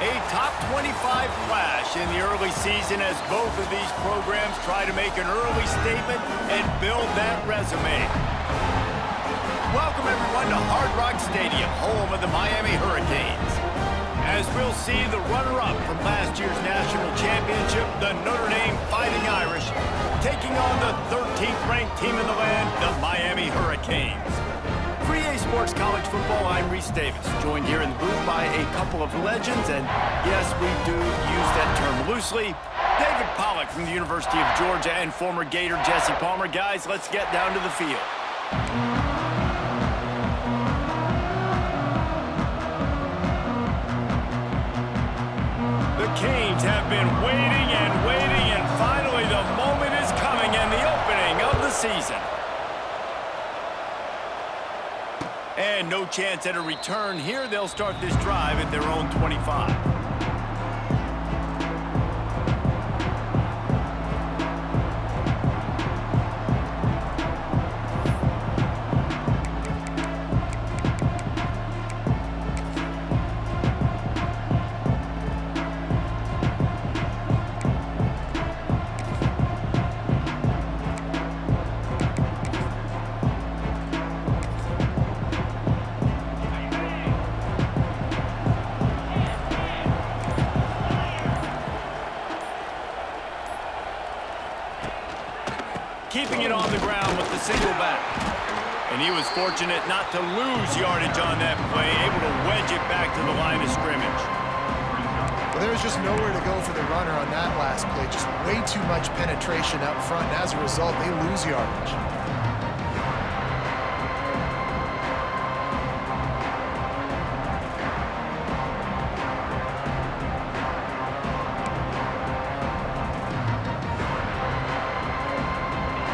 A top 25 flash in the early season as both of these programs try to make an early statement and build that resume. Welcome, everyone, to Hard Rock Stadium, home of the Miami Hurricanes. As we'll see, the runner-up from last year's national championship, the Notre Dame Fighting Irish, taking on the 13th-ranked team in the land, the Miami Hurricanes. For EA Sports College Football, I'm Reese Davis, joined here in the booth by a couple of legends, and yes, we do use that term loosely. David Pollack from the University of Georgia and former Gator Jesse Palmer. Guys, let's get down to the field. The Canes have been waiting and finally the moment is coming and the opening of the season. And no chance at a return here. They'll start this drive at their own 25. Keeping it on the ground with the single back. And he was fortunate not to lose yardage on that play, able to wedge it back to the line of scrimmage. Well, there was just nowhere to go for the runner on that last play. Just way too much penetration up front, and as a result, they lose yardage.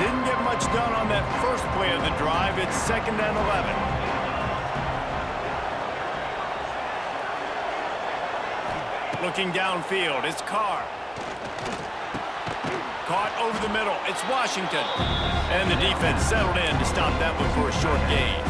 Didn't get much done on that first play of the drive. It's 2nd and 11. Looking downfield, it's Carr. Caught over the middle, it's Washington. And the defense settled in to stop that one for a short gain.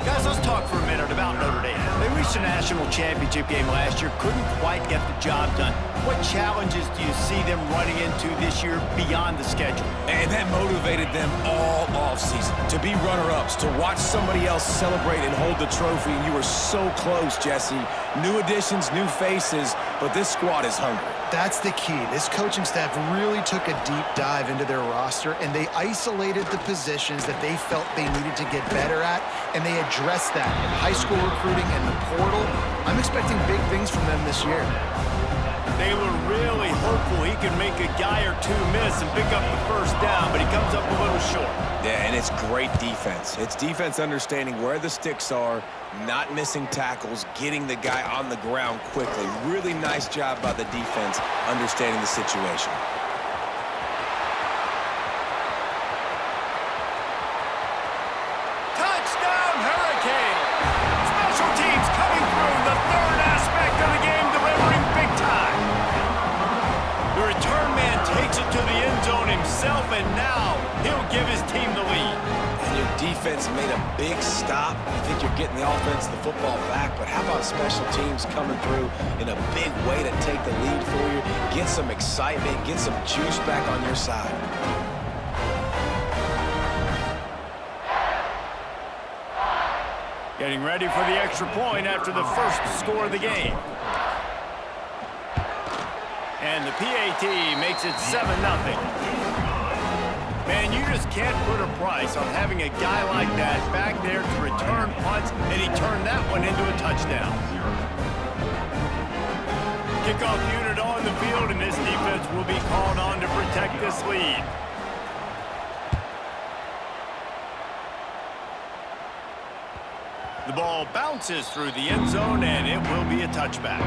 Guys, let's talk for a minute about Notre Dame. They reached a national championship game last year, couldn't quite get the job done. What challenges do you see them running into this year beyond the schedule? And that motivated them all offseason to be runner-ups, to watch somebody else celebrate and hold the trophy. And you were so close, Jesse. New additions, new faces, but this squad is hungry. That's the key. This coaching staff really took a deep dive into their roster, and they isolated the positions that they felt they needed to get better at, and they addressed that in high school recruiting and the portal. I'm expecting big things from them this year. They were really hopeful he could make a guy or two miss and pick up the first down, but he comes up a little short. Yeah, and it's great defense. It's defense understanding where the sticks are, not missing tackles, getting the guy on the ground quickly. Really nice job by the defense understanding the situation. Touchdown, Hurricane! Special teams coming through, the third aspect of the game, delivering big time. The return man takes it to the end zone himself, and now he'll give his team the lead. And your defense made a big stop. I think you're getting the offense, the football back, but how about special teams coming through in a big way to take the lead for you, get some excitement, get some juice back on your side. Getting ready for the extra point after the first score of the game. And the PAT makes it 7-0. Man, you just can't put a price on having a guy like that back there to return punts, and he turned that one into a touchdown. Kickoff unit on the field, and this defense will be called on to protect this lead. The ball bounces through the end zone, and it will be a touchback.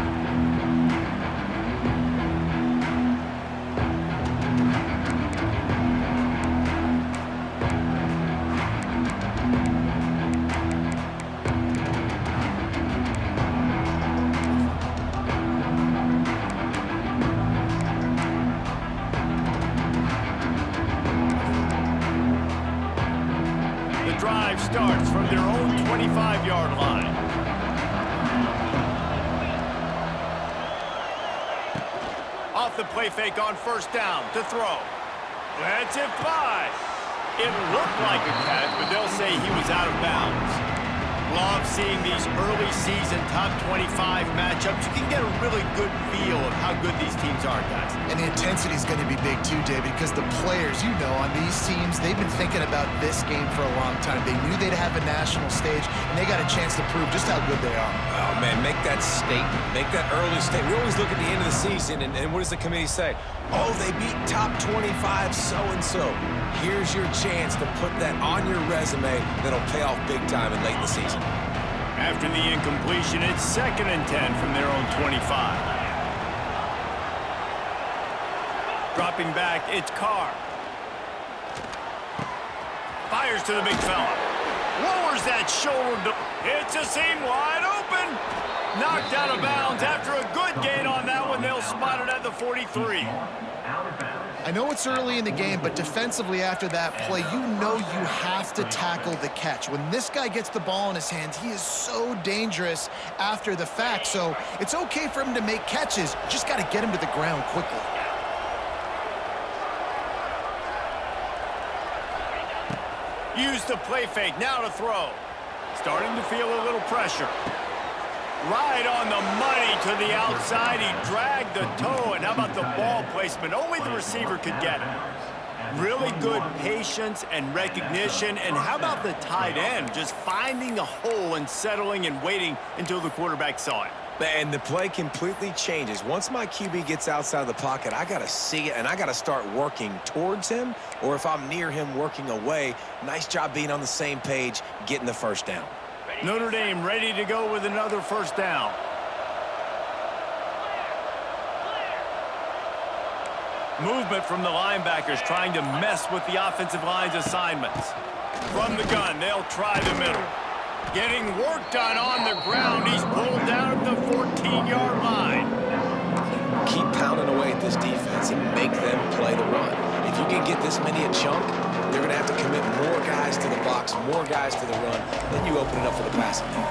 Drive starts from their own 25-yard line. off the play fake on first down to throw. Lets it fly. It looked like a catch, but they'll say he was out of bounds. Love seeing these early season top 25 matchups. You can get a really good feel of how good these teams are, guys. And the intensity is going to be big too, David, because the players, you know, on these teams, they've been thinking about this game for a long time. They knew they'd have a national stage, and they got a chance to prove just how good they are. Oh, man, make that statement. Make that early statement. We always look at the end of the season, and what does the committee say? Oh, they beat top 25 so-and-so. Here's your chance to put that on your resume that'll pay off big time in late in the season. After the incompletion, it's 2nd and 10 from their own 25. Dropping back, it's Carr. Fires to the big fella. Lowers that shoulder. It's a seam wide open. Knocked out of bounds after a good gain on that one. They'll spot it at the 43. I know it's early in the game, but defensively after that play, you know you have to tackle the catch. When this guy gets the ball in his hands, he is so dangerous after the fact. So it's okay for him to make catches. You just got to get him to the ground quickly. Use the play fake, now to throw. Starting to feel a little pressure. Right on the money to the outside. He dragged the toe, and how about the ball placement? Only the receiver could get it. Really good patience and recognition. And how about the tight end? Just finding a hole and settling and waiting until the quarterback saw it. And the play completely changes. Once my QB gets outside of the pocket, I got to see it, and I got to start working towards him, or if I'm near him, working away. Nice job being on the same page, getting the first down. Notre Dame ready to go with another first down. Movement from the linebackers trying to mess with the offensive line's assignments. From the gun, they'll try the middle. Getting work done on the ground. He's pulled down at the 14-yard line. Keep pounding away at this defense and make them play the run. If you can get this many a chunk, they're going to have to commit more guys to the box, more guys to the run. Then you open it up for the passing game.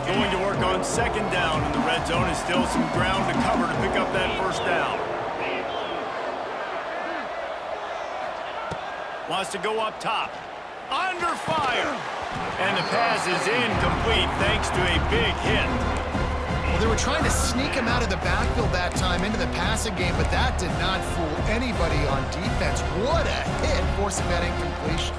Going to work on 2nd down in the red zone, and still some ground to cover to pick up that first down. Wants to go up top. Under fire. And the pass is incomplete thanks to a big hit. Well, they were trying to sneak him out of the backfield that time into the passing game, but that did not fool anybody on defense. What a hit, forcing that incompletion.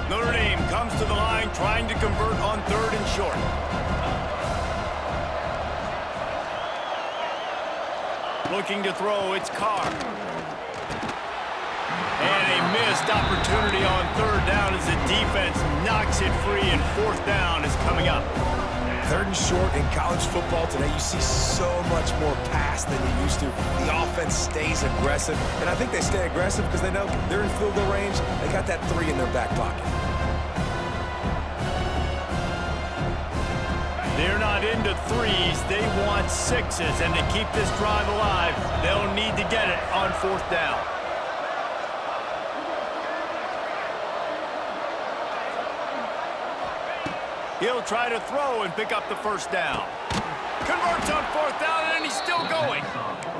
Notre Dame comes to the line trying to convert on 3rd and short. Looking to throw, it's Carr. And a missed opportunity on 3rd down as the defense knocks it free, and 4th down is coming up. 3rd and short in college football today, you see so much more pass than you used to. The offense stays aggressive, and I think they stay aggressive because they know they're in field goal range. They got that 3 in their back pocket. They're not into 3s, they want 6s, and to keep this drive alive, they'll need to get it on 4th down. He'll try to throw and pick up the first down. Converts on 4th down, and he's still going.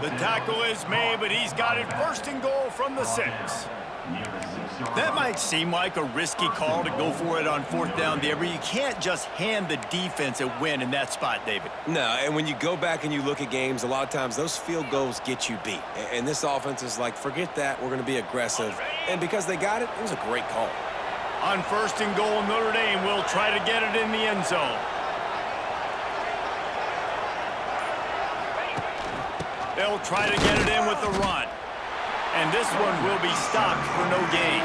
The tackle is made, but he's got it 1st and goal from the 6. That might seem like a risky call to go for it on 4th down there, but you can't just hand the defense a win in that spot, David. No, and when you go back and you look at games, a lot of times those field goals get you beat. And this offense is like, forget that, we're going to be aggressive. And because they got it, it was a great call. On 1st and goal, Notre Dame will try to get it in the end zone. They'll try to get it in with the run. And this one will be stopped for no gain.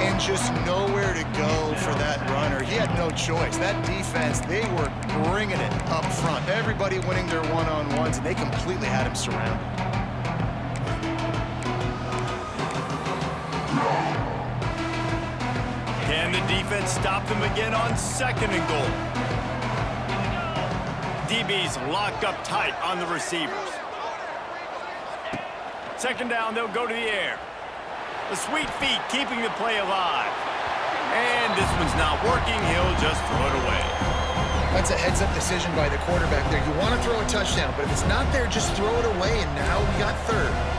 And just nowhere to go for that runner. He had no choice. That defense, they were bringing it up front. Everybody winning their one-on-ones, and they completely had him surrounded. Can And the defense stopped them again on 2nd and goal. DBs locked up tight on the receivers. 2nd down, they'll go to the air. The sweet feet keeping the play alive. And this one's not working. He'll just throw it away. That's a heads-up decision by the quarterback there. You want to throw a touchdown, but if it's not there, just throw it away, and now we got 3rd.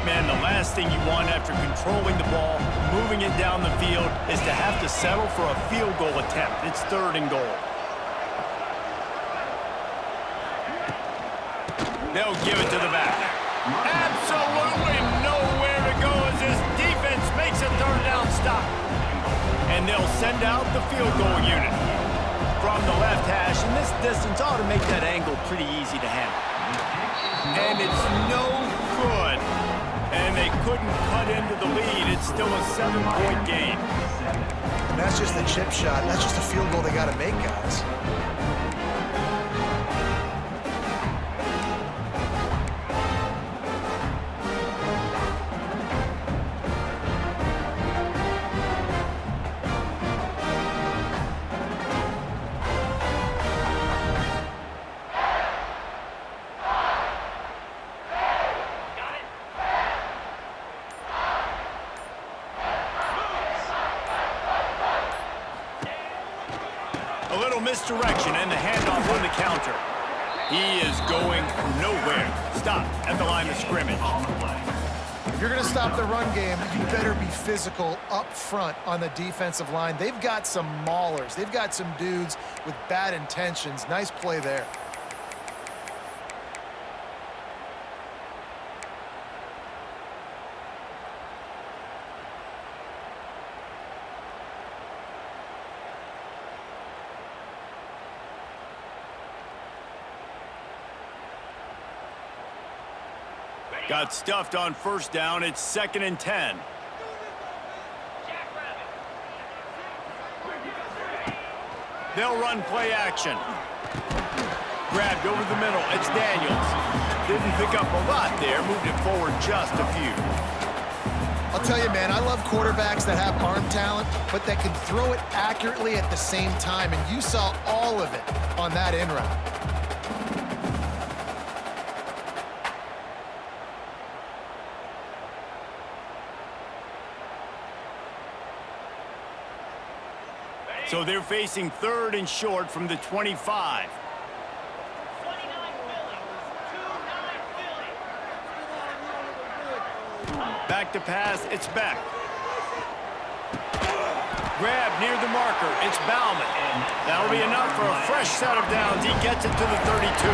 Man, the last thing you want after controlling the ball, moving it down the field, is to have to settle for a field goal attempt. It's 3rd and goal. They'll give it to the back. Absolutely nowhere to go as this defense makes a 3rd down stop. And they'll send out the field goal unit from the left hash, and this distance ought to make that angle pretty easy to handle. And it's no good. And they couldn't cut into the lead. It's still a 7-point game. And that's just the chip shot. That's just a field goal they got to make, guys. A little misdirection and the handoff on the counter. He is going nowhere. Stop at the line of scrimmage. If you're going to stop the run game, you better be physical up front on the defensive line. They've got some maulers. They've got some dudes with bad intentions. Nice play there. Got stuffed on 1st down. It's 2nd and 10. They'll run play action. Grabbed over the middle. It's Daniels. Didn't pick up a lot there. Moved it forward just a few. I'll tell you, man, I love quarterbacks that have arm talent, but that can throw it accurately at the same time. And you saw all of it on that in route. So they're facing 3rd and short from the 25. Back to pass, it's Beck. Grab near the marker, it's Bauman. That'll be enough for a fresh set of downs. He gets it to the 32.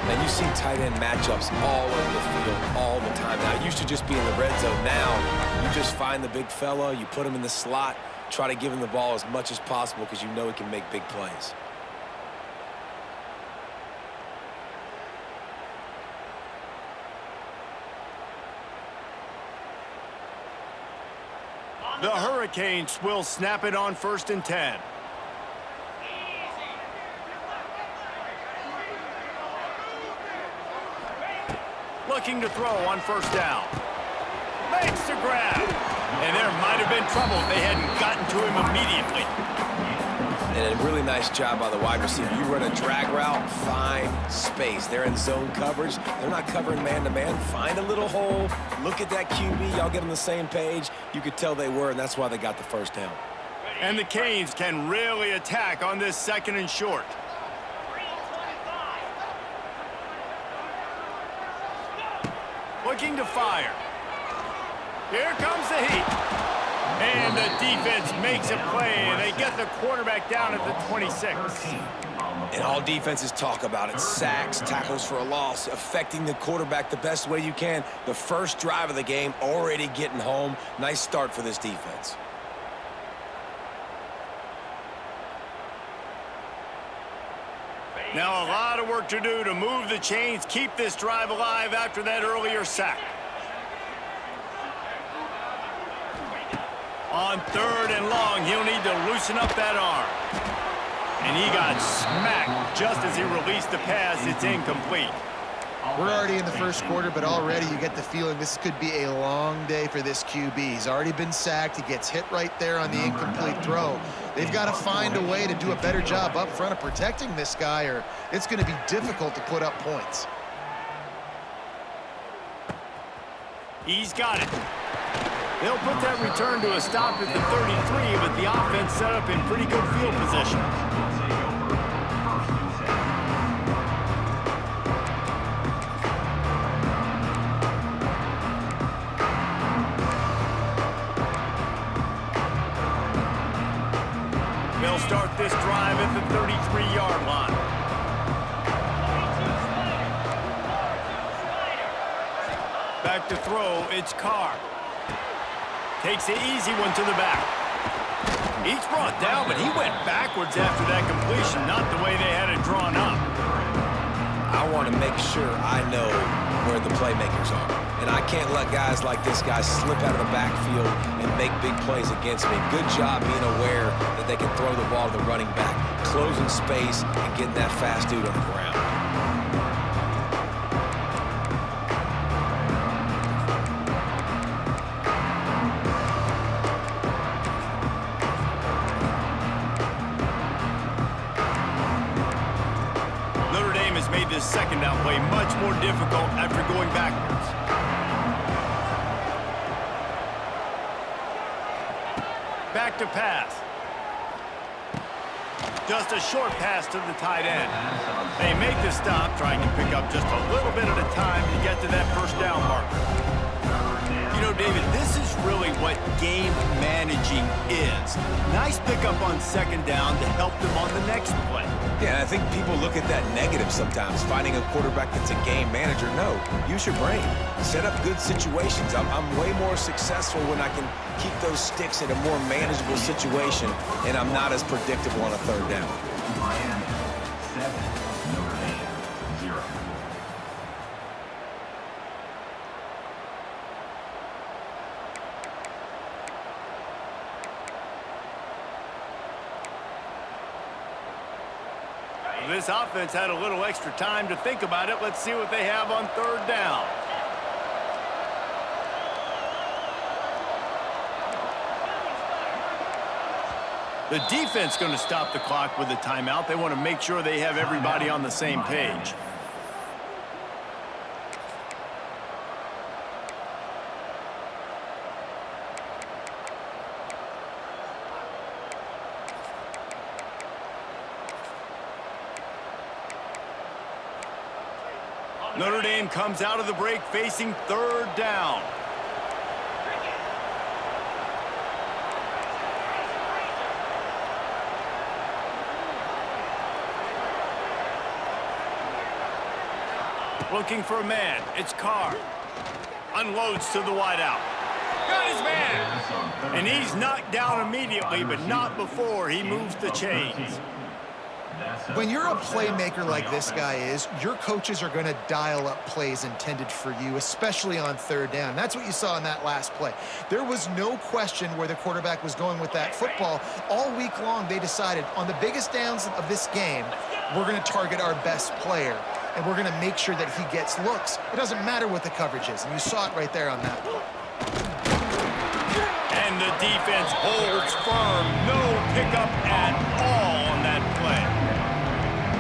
And you see tight end matchups all over the field all the time. Now, it used to just be in the red zone. Now, you just find the big fella, you put him in the slot, try to give him the ball as much as possible because you know he can make big plays. The Hurricanes will snap it on 1st and 10. Looking to throw on 1st down. Makes the grab. And there might have been trouble if they hadn't gotten to him immediately. And a really nice job by the wide receiver. You run a drag route, find space. They're in zone coverage. They're not covering man-to-man. Find a little hole. Look at that QB. Y'all get on the same page. You could tell they were, and that's why they got the 1st down. And the Canes can really attack on this 2nd and short. Looking to fire. Here comes the heat. And the defense makes a play, and they get the quarterback down at the 26. And all defenses talk about it. Sacks, tackles for a loss, affecting the quarterback the best way you can. The first drive of the game, already getting home. Nice start for this defense. Now a lot of work to do to move the chains, keep this drive alive after that earlier sack. On 3rd and long, he'll need to loosen up that arm. And he got smacked just as he released the pass. It's incomplete. We're already in the first quarter, but already you get the feeling this could be a long day for this QB. He's already been sacked. He gets hit right there on the incomplete throw. They've got to find a way to do a better job up front of protecting this guy, or it's going to be difficult to put up points. He's got it. They'll put that return to a stop at the 33, but the offense set up in pretty good field position. They'll start this drive at the 33-yard line. Back to throw, it's Carr. Takes the easy one to the back. He's brought down, but he went backwards after that completion, not the way they had it drawn up. I want to make sure I know where the playmakers are. And I can't let guys like this guy slip out of the backfield and make big plays against me. Good job being aware that they can throw the ball to the running back, closing space and getting that fast dude on the ground. Made this second down play much more difficult after going backwards. Back to pass. Just a short pass to the tight end. They make the stop, trying to pick up just a little bit at a time to get to that first down marker. You know, David, this is really what game managing is. Nice pickup on second down to help them on the next play. Yeah, I think people look at that negative sometimes, finding a quarterback that's a game manager. No, use your brain. Set up good situations. I'm way more successful when I can keep those sticks in a more manageable situation, and I'm not as predictable on a third down. Miami, 7, Notre Dame, 0. This offense had a little extra time to think about it. Let's see what they have on 3rd down. The defense going to stop the clock with a timeout. They want to make sure they have everybody on the same page. Notre Dame comes out of the break facing 3rd down. Looking for a man. It's Carr. Unloads to the wideout. Got his man. And he's knocked down immediately, but not before he moves the chains. When you're a playmaker like this guy is, your coaches are going to dial up plays intended for you, especially on 3rd down. That's what you saw in that last play. There was no question where the quarterback was going with that football. All week long, they decided on the biggest downs of this game, we're going to target our best player, and we're going to make sure that he gets looks. It doesn't matter what the coverage is, and you saw it right there on that play. And the defense holds firm. No pickup at all on that play.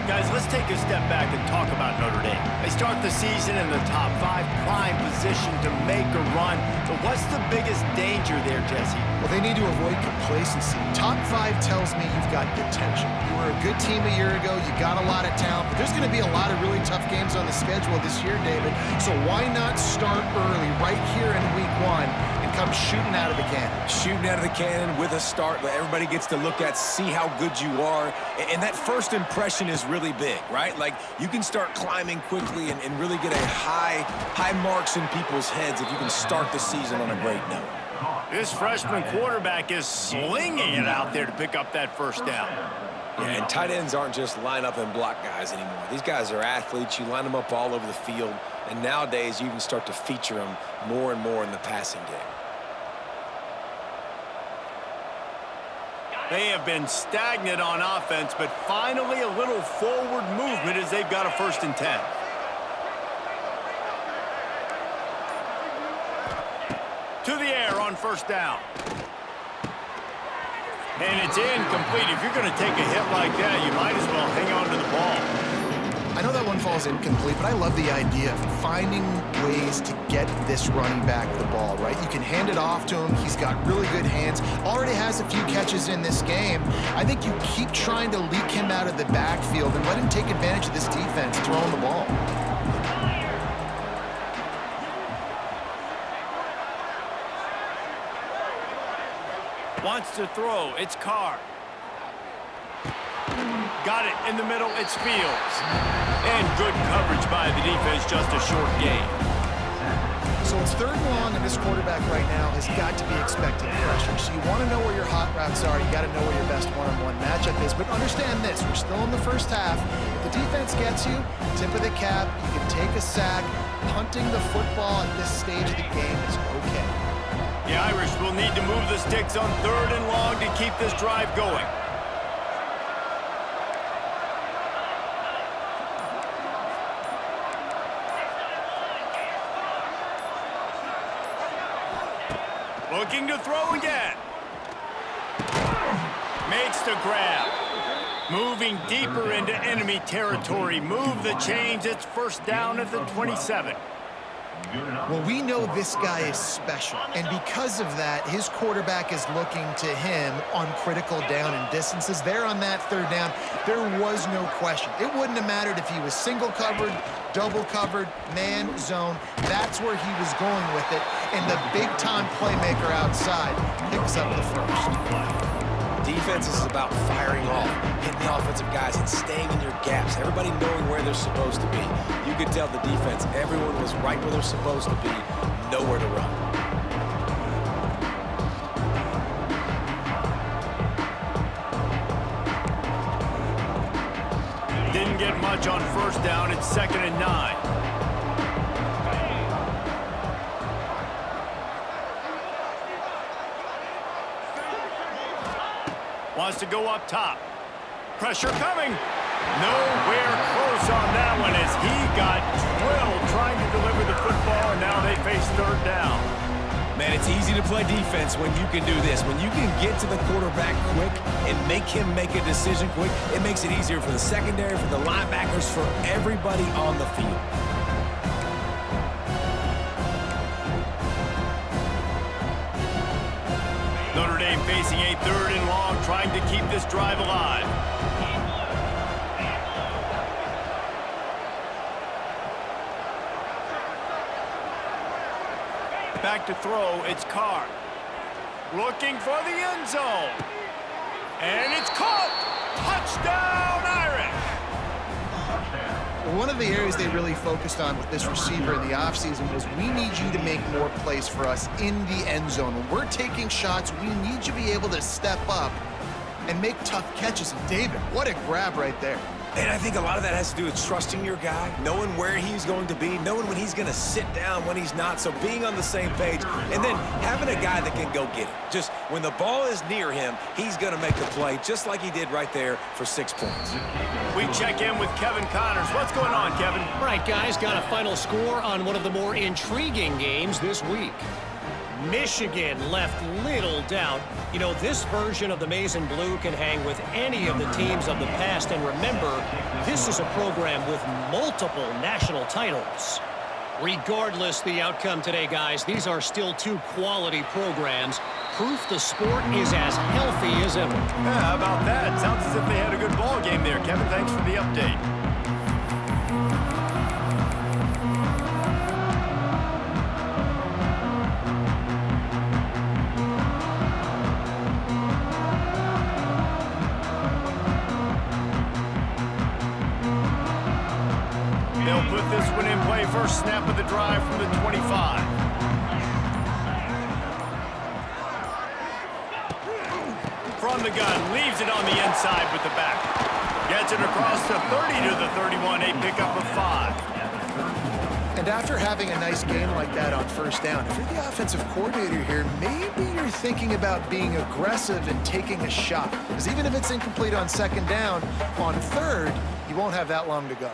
Guys, let's take a step back and talk about Notre Dame. They start the season in the top 5, prime position to make a run. But what's the biggest danger there, Jesse? Well, they need to avoid complacency. Top 5 tells me you've got potential. You were a good team a year ago. You got a lot of talent. But there's going to be a lot of really tough games on the schedule this year, David. So why not start early right here in week 1 and come shooting out of the cannon? Shooting out of the cannon with a start that everybody gets to look at, see how good you are. And that first impression is really big, right? Like, you can start climbing quickly and really get a high marks in people's heads if you can start the season on a great note. This freshman quarterback is slinging it out there to pick up that first down. Yeah, and tight ends aren't just line up and block guys anymore. These guys are athletes. You line them up all over the field. And nowadays, you can start to feature them more and more in the passing game. They have been stagnant on offense, but finally a little forward movement as they've got a 1st and 10. To the air on 1st down. And it's incomplete. If you're going to take a hit like that, you might as well hang on to the ball. I know that one falls incomplete, but I love the idea of finding ways to get this running back the ball, right? You can hand it off to him. He's got really good hands. Already has a few catches in this game. I think you keep trying to leak him out of the backfield and let him take advantage of this defense throwing the ball. Wants to throw. It's Carr. Got it in the middle. It's Fields. And good coverage by the defense. Just a short gain. So it's 3rd and long, and this quarterback right now has got to be expecting pressure. So you want to know where your hot routes are. You got to know where your best one-on-one matchup is. But understand this: we're still in the 1st half. If the defense gets you, tip of the cap. You can take a sack. Punting the football at this stage of the game is okay. The Irish will need to move the sticks on 3rd and long to keep this drive going. Looking to throw again. Makes the grab. Moving deeper into enemy territory. Move the chains. It's 1st down at the 27. Well, we know this guy is special, and because of that, his quarterback is looking to him on critical down and distances. There on that 3rd down, there was no question. It wouldn't have mattered if he was single covered, double covered, man, zone. That's where he was going with it, and the big-time playmaker outside picks up the 1st. Defense is about firing off, hitting the offensive guys, and staying in your gaps. Everybody knowing where they're supposed to be. You could tell the defense, everyone was right where they're supposed to be, nowhere to run. Didn't get much on 1st down. It's 2nd and 9. Wants to go up top. Pressure coming. Nowhere close on that one as he got drilled trying to deliver the football, and now they face 3rd down. Man, it's easy to play defense when you can do this. When you can get to the quarterback quick and make him make a decision quick, it makes it easier for the secondary, for the linebackers, for everybody on the field. Notre Dame facing a 3rd and long, trying to keep this drive alive. Back to throw, it's Carr. Looking for the end zone. And it's caught! Touchdown, Irish! Well, one of the areas they really focused on with this receiver in the offseason was we need you to make more plays for us in the end zone. When we're taking shots, we need you to be able to step up and make tough catches. And David, what a grab right there. And I think a lot of that has to do with trusting your guy, knowing where he's going to be, knowing when he's going to sit down, when he's not, so being on the same page, and then having a guy that can go get it. Just when the ball is near him, he's going to make the play, just like he did right there for 6 points. We check in with Kevin Connors. What's going on, Kevin? All right, guys, got a final score on one of the more intriguing games this week. Michigan left little doubt. You know, this version of the Maize and Blue can hang with any of the teams of the past. And remember, this is a program with multiple national titles. Regardless the outcome today, guys, these are still 2 quality programs. Proof the sport is as healthy as ever. Yeah, how about that? Sounds as if they had a good ball game there. Kevin, thanks for the update. They'll put this one in play. First snap of the drive from the 25. From the gun, leaves it on the inside with the back. Gets it across the 30 to the 31, a pickup of 5. And after having a nice gain like that on first down, if you're the offensive coordinator here, maybe you're thinking about being aggressive and taking a shot. Because even if it's incomplete on second down, on third, you won't have that long to go.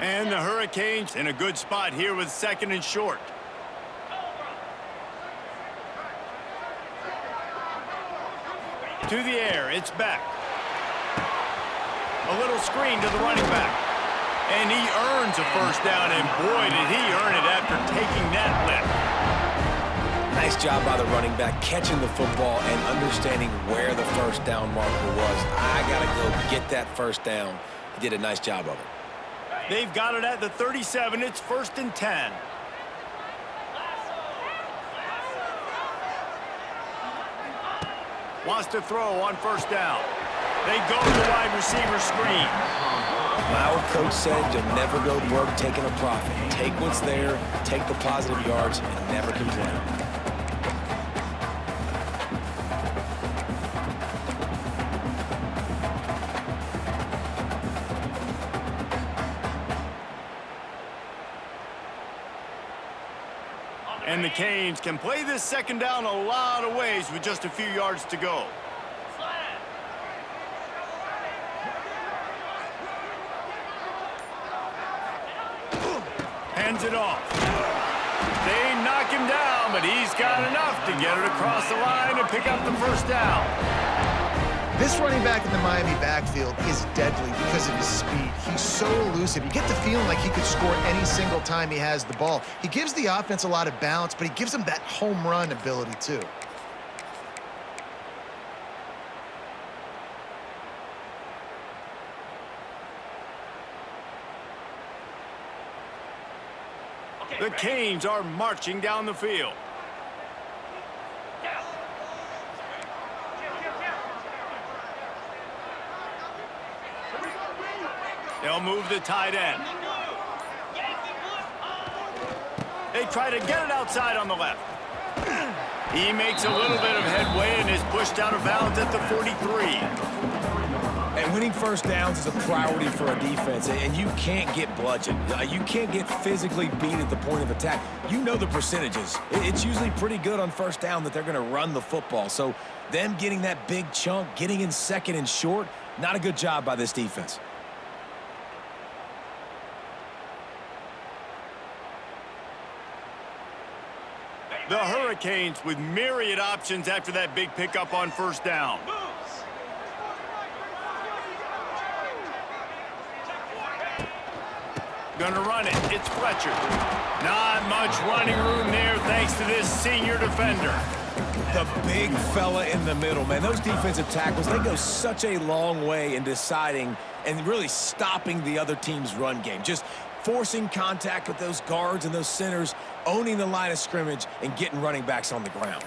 And the Hurricanes in a good spot here with second and short. To the air, it's back. A little screen to the running back. And he earns a first down, and boy, did he earn it after taking that lift. Nice job by the running back, catching the football and understanding where the first down marker was. I got to go get that first down. He did a nice job of it. They've got it at the 37. It's 1st and 10. Wants to throw on first down. They go to the wide receiver screen. My old coach said you'll never go broke taking a profit. Take what's there, take the positive yards, and never complain. And the Canes can play this second down a lot of ways with just a few yards to go. Hands it off. They knock him down, but he's got enough to get it across the line and pick up the first down. This running back in the Miami backfield is deadly because of his speed. He's so elusive. You get the feeling like he could score any single time he has the ball. He gives the offense a lot of balance, but he gives them that home run ability too. The Canes are marching down the field. They'll move the tight end. They try to get it outside on the left. He makes a little bit of headway and is pushed out of bounds at the 43. And winning first downs is a priority for a defense, and you can't get bludgeoned. You can't get physically beat at the point of attack. You know the percentages. It's usually pretty good on first down that they're going to run the football. So them getting that big chunk, getting in second and short, not a good job by this defense. The Hurricanes with myriad options after that big pickup on first down. Gonna run it. It's Fletcher. Not much running room there thanks to this senior defender. The big fella in the middle, man. Those defensive tackles, they go such a long way in deciding and really stopping the other team's run game. Just forcing contact with those guards and those centers, owning the line of scrimmage, and getting running backs on the ground.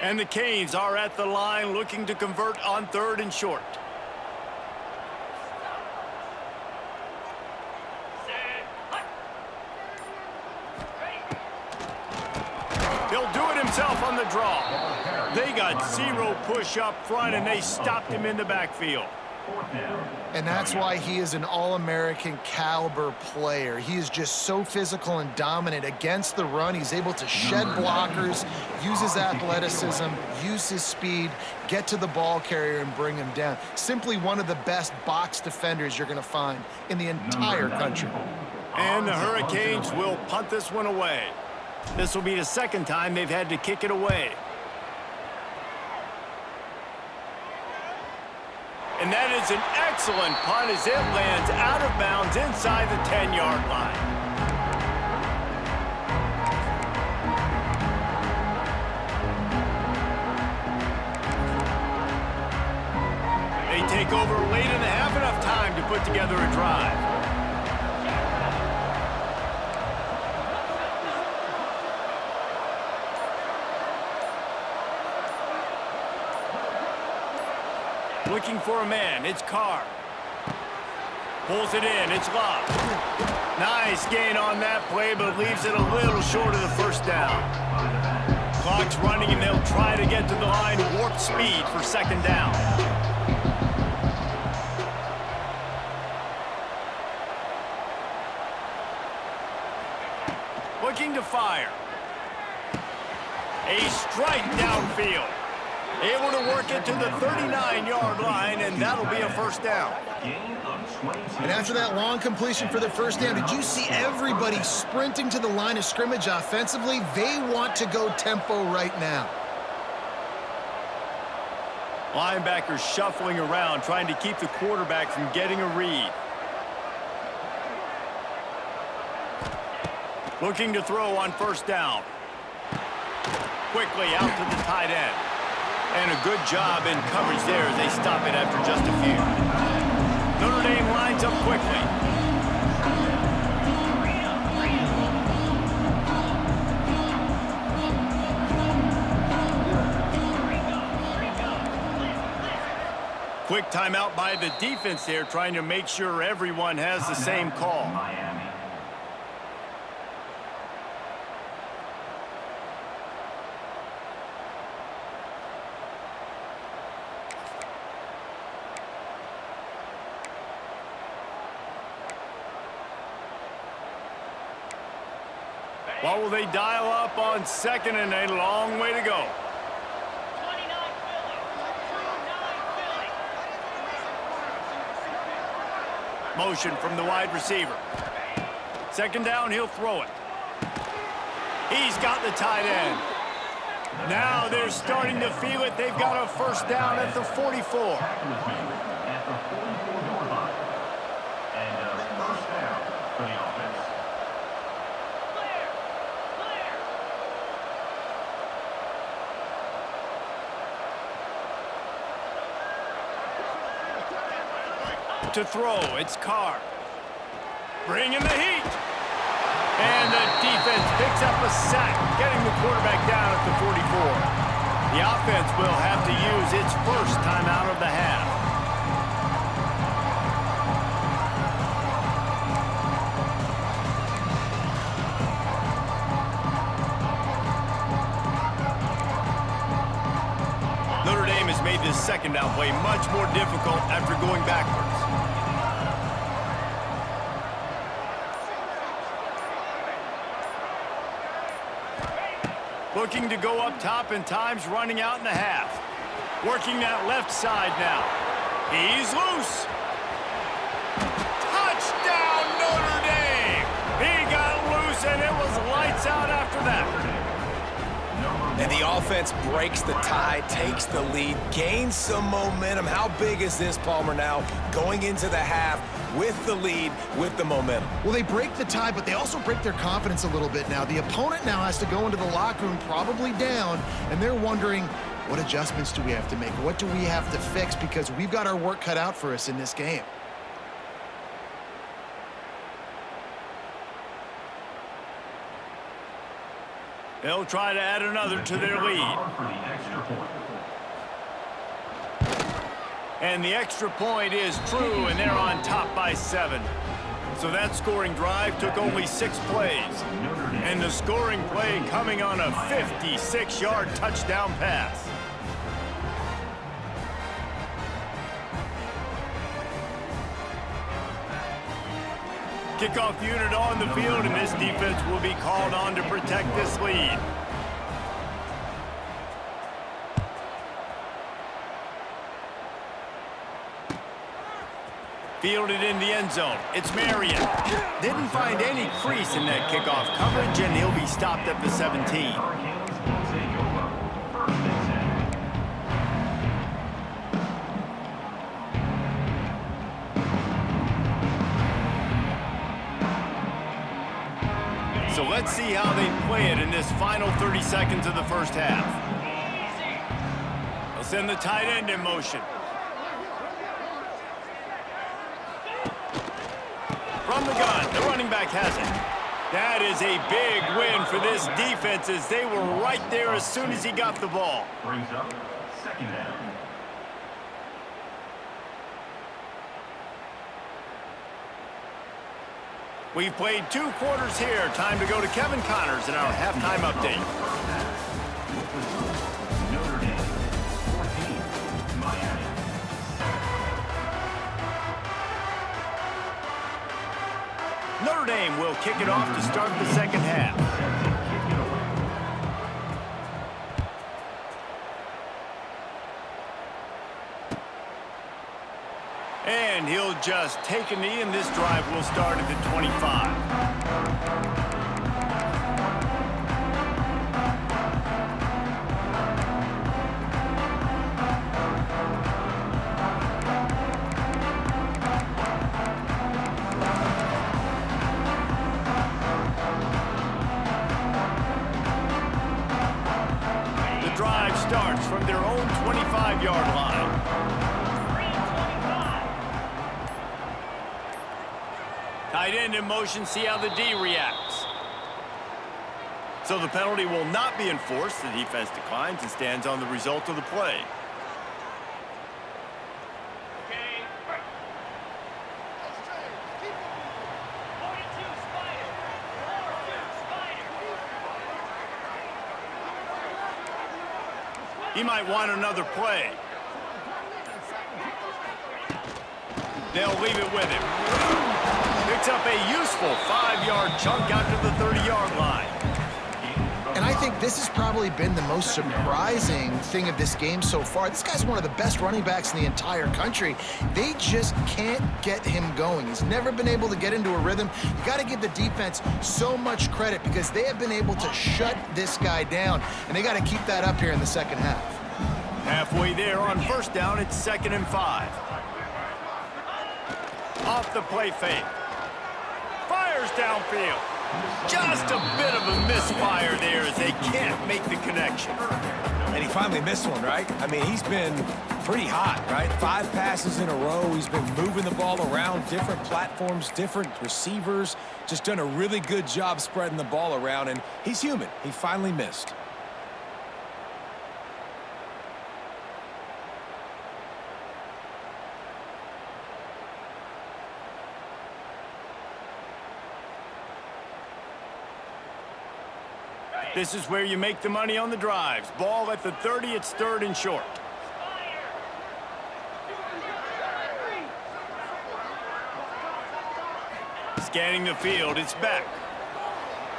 And the Canes are at the line looking to convert on third and short. He'll do it himself on the draw. They got zero push up front, and they stopped him in the backfield. And that's why he is an All-American caliber player. He is just so physical and dominant against the run. He's able to shed blockers, use his athleticism, use his speed, get to the ball carrier and bring him down. Simply one of the best box defenders you're going to find in the entire country. And the Hurricanes will punt this one away. This will be the second time they've had to kick it away. And that is an excellent punt as it lands out of bounds inside the 10-yard line. They take over late in the half, enough time to put together a drive. Looking for a man. It's Carr. Pulls it in. It's Love. Nice gain on that play, but leaves it a little short of the first down. Clock's running, and they'll try to get to the line warp speed for second down. Looking to fire. A strike downfield. Able to work it to the 39-yard line, and that'll be a first down. And after that long completion for the first down, did you see everybody sprinting to the line of scrimmage offensively? They want to go tempo right now. Linebackers shuffling around, trying to keep the quarterback from getting a read. Looking to throw on first down. Quickly out to the tight end. And a good job in coverage there as they stop it after just a few. Notre Dame lines up quickly. Quick timeout by the defense there, trying to make sure everyone has the same call. What will they dial up on second, and a long way to go? Motion from the wide receiver. Second down, he'll throw it. He's got the tight end. Now they're starting to feel it. They've got a first down at the 44. To throw, it's Carr. Bringing the heat. And the defense picks up a sack, getting the quarterback down at the 44. The offense will have to use its first timeout of the half. Notre Dame has made this second down play much more difficult after going backwards. Looking to go up top, and time's running out in the half. Working that left side now. He's loose. Touchdown, Notre Dame! He got loose, and it was lights out after that. And the offense breaks the tie, takes the lead, gains some momentum. How big is this, Palmer, now going into the half with the lead, with the momentum? Well, they break the tie, but they also break their confidence a little bit now. The opponent now has to go into the locker room probably down, and they're wondering, what adjustments do we have to make? What do we have to fix? Because we've got our work cut out for us in this game. They'll try to add another to their lead. And the extra point is true, and they're on top by 7. So that scoring drive took only 6 plays. And the scoring play coming on a 56-yard touchdown pass. Kickoff unit on the field, and this defense will be called on to protect this lead. Fielded in the end zone. It's Marion. Didn't find any crease in that kickoff coverage, and he'll be stopped at the 17. So let's see how they play it in this final 30 seconds of the first half. They'll send the tight end in motion. From the gun, the running back has it. That is a big win for this defense, as they were right there as soon as he got the ball. Brings up second down. We've played 2 quarters here. Time to go to Kevin Connors in our halftime update. Notre Dame 14, Miami 7. Notre Dame will kick it off to start the second half. And he'll just take a knee, and this drive will start at the 25. The drive starts from their own 25-yard line. Tight end in motion, see how the D reacts. So the penalty will not be enforced. The defense declines and stands on the result of the play. He might want another play. They'll leave it with him. Picks up a useful 5-yard chunk out to the 30-yard line. And I think this has probably been the most surprising thing of this game so far. This guy's one of the best running backs in the entire country. They just can't get him going. He's never been able to get into a rhythm. You got to give the defense so much credit because they have been able to shut this guy down, and they got to keep that up here in the second half. Halfway there on first down, it's 2nd and 5. Off the play fake. Fires downfield. Just a bit of a misfire there as they can't make the connection. And he finally missed one, right? I mean, he's been pretty hot, right? 5 passes in a row. He's been moving the ball around, different platforms, different receivers. Just done a really good job spreading the ball around, and he's human. He finally missed. This is where you make the money on the drives. Ball at the 30, it's 3rd and short. Scanning the field, it's back.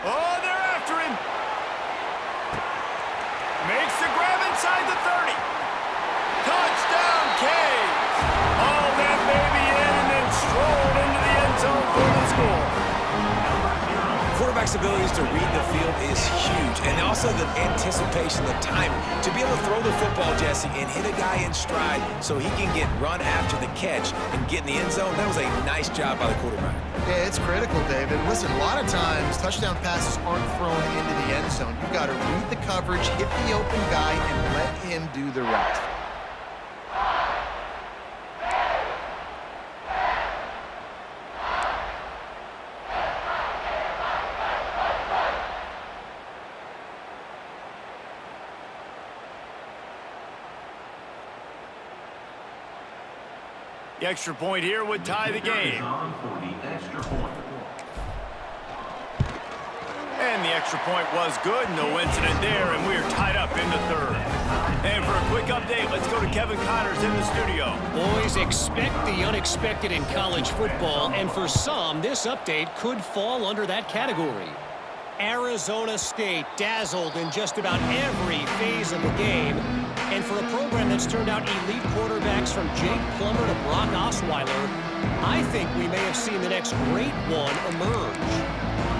Oh, they're after him. Makes the grab inside the 30. Touchdown, Caves. Haul that baby in and then strolled into the end zone for the score. Quarterback's abilities to read the field is huge, and also the anticipation, the timing. To be able to throw the football, Jesse, and hit a guy in stride so he can get run after the catch and get in the end zone, that was a nice job by the quarterback. Yeah, it's critical, David. Listen, a lot of times touchdown passes aren't thrown into the end zone. You've got to read the coverage, hit the open guy, and let him do the rest. The extra point here would tie the game. And the extra point was good. No incident there, and we are tied up in the 3rd. And for a quick update, let's go to Kevin Connors in the studio. Boys, expect the unexpected in college football, and for some, this update could fall under that category. Arizona State dazzled in just about every phase of the game. And for a program that's turned out elite quarterbacks from Jake Plummer to Brock Osweiler, I think we may have seen the next great one emerge.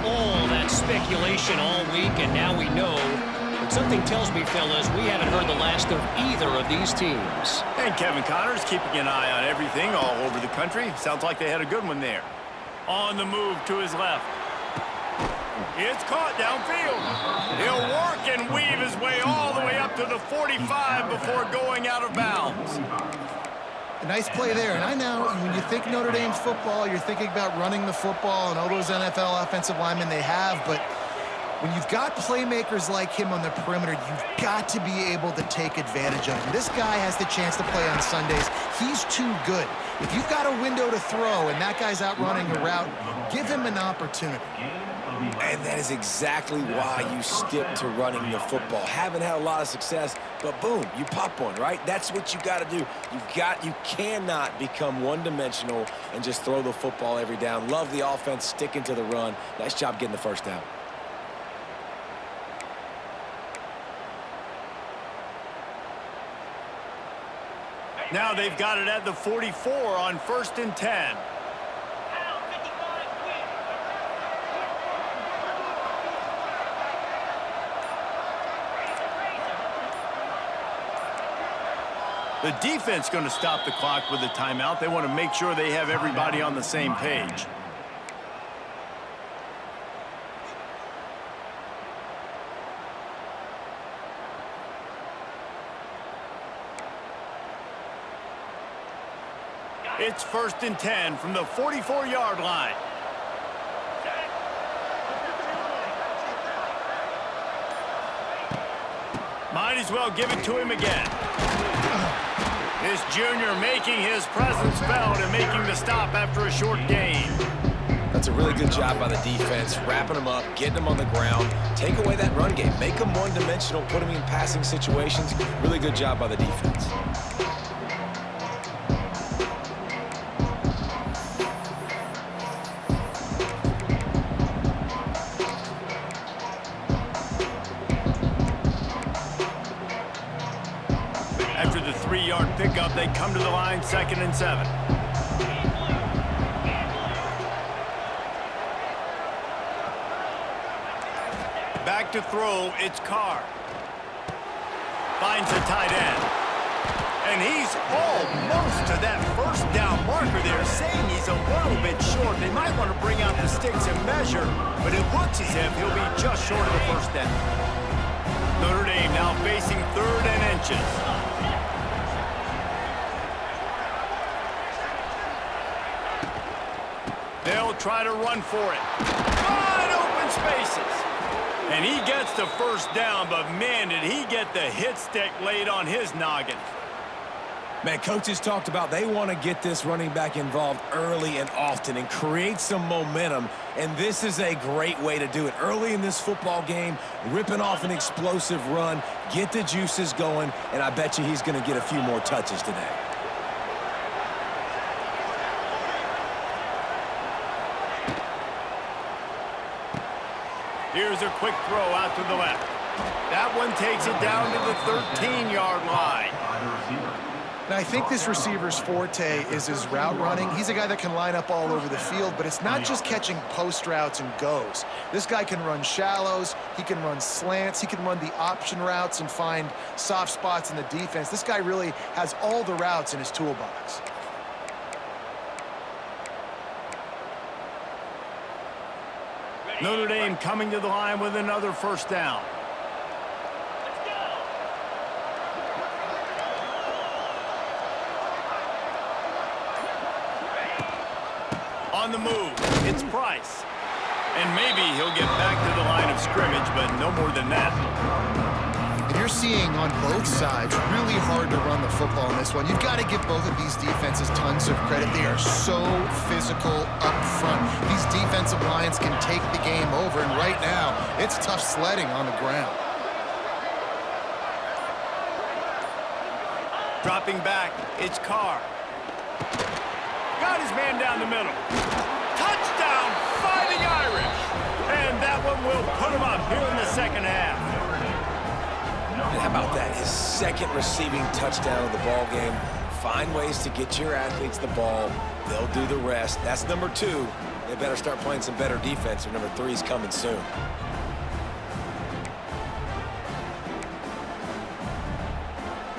All that speculation all week, and now we know. But something tells me, fellas, we haven't heard the last of either of these teams. And Kevin Connors keeping an eye on everything all over the country. Sounds like they had a good one there. On the move to his left. It's caught downfield. He'll work and weave his way all the way up to the 45 before going out of bounds. A nice play there. And I know when you think Notre Dame football, you're thinking about running the football and all those NFL offensive linemen they have. But When you've got playmakers like him on the perimeter, you've got to be able to take advantage of him. This guy has the chance to play on Sundays. He's too good. If you've got a window to throw and that guy's out running a route, give him an opportunity. And that is exactly why you stick to running the football. Haven't had a lot of success, but boom, you pop one, right? That's what you got to do. You cannot become one-dimensional and just throw the football every down. Love the offense, sticking to the run. Nice job getting the first down. Now they've got it at the 44 on 1st and 10. The defense going to stop the clock with a timeout. They want to make sure they have everybody on the same page. It's 1st and 10 from the 44-yard line. Might as well give it to him again. This junior making his presence felt and making the stop after a short gain. That's a really good job by the defense, wrapping them up, getting them on the ground. Take away that run game. Make them one-dimensional, put them in passing situations. Really good job by the defense. After the 3-yard pickup, they come to the line 2nd and 7. Back to throw, it's Carr. Finds a tight end. And he's almost to that first down marker there, saying he's a little bit short. They might want to bring out the sticks and measure, but it looks as if he'll be just short of the first down. Notre Dame now facing 3rd and inches. They'll try to run for it. Wide open spaces. And he gets the first down, but man, did he get the hit stick laid on his noggin. Man, coaches talked about they want to get this running back involved early and often and create some momentum, and this is a great way to do it. Early in this football game, ripping off an explosive run, get the juices going, and I bet you he's going to get a few more touches today. Here's a quick throw out to the left. That one takes it down to the 13-yard line. Now, I think this receiver's forte is his route running. He's a guy that can line up all over the field, but it's not just catching post routes and goes. This guy can run shallows, he can run slants, he can run the option routes and find soft spots in the defense. This guy really has all the routes in his toolbox. Notre Dame coming to the line with another first down. On the move, it's Price. And maybe he'll get back to the line of scrimmage, but no more than that. And you're seeing on both sides really hard to run the football in this one. You've got to give both of these defenses tons of credit. They are so physical up front. These defensive lines can take the game over, and right now, it's tough sledding on the ground. Dropping back, it's Carr. Got his man down the middle. Touchdown, Fighting Irish. And that one will put him up here in the second half. And how about that? His second receiving touchdown of the ball game. Find ways to get your athletes the ball. They'll do the rest. That's number 2. They better start playing some better defense, or number 3 is coming soon.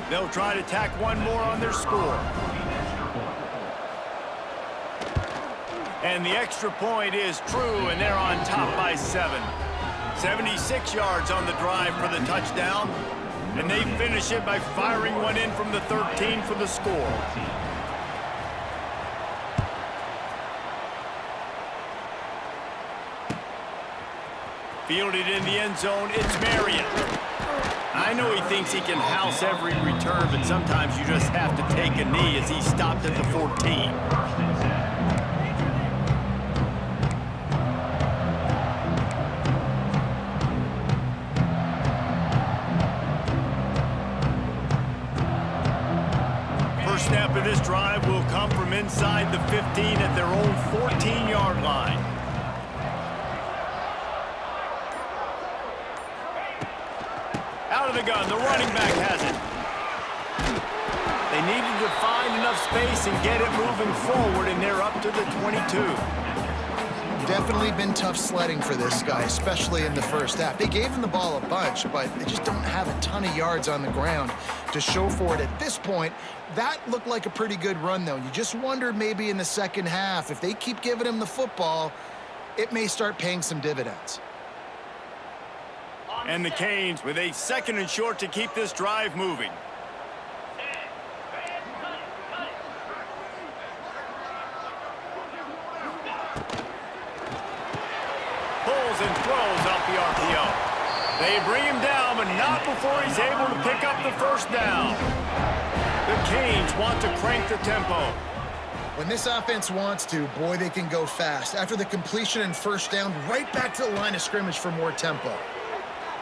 They'll try to tack one more on their score. And the extra point is true, and they're on top by 7. 76 yards on the drive for the touchdown, and they finish it by firing one in from the 13 for the score. Fielded in the end zone, it's Marion. I know he thinks he can house every return, but sometimes you just have to take a knee as he stopped at the 14. First snap of this drive will come from inside the 15 at their own 14-yard line. Out of the gun, the running back has it. They needed to find enough space and get it moving forward, and they're up to the 22. Definitely been tough sledding for this guy, especially in the first half. They gave him the ball a bunch, but they just don't have a ton of yards on the ground to show for it at this point. That looked like a pretty good run, though. You just wonder maybe in the second half, if they keep giving him the football, it may start paying some dividends. And the Canes with a 2nd and short to keep this drive moving. Pulls and throws off the RPO. They bring him down, but not before he's able to pick up the first down. The Canes want to crank the tempo. When this offense wants to, boy, they can go fast. After the completion and first down, right back to the line of scrimmage for more tempo.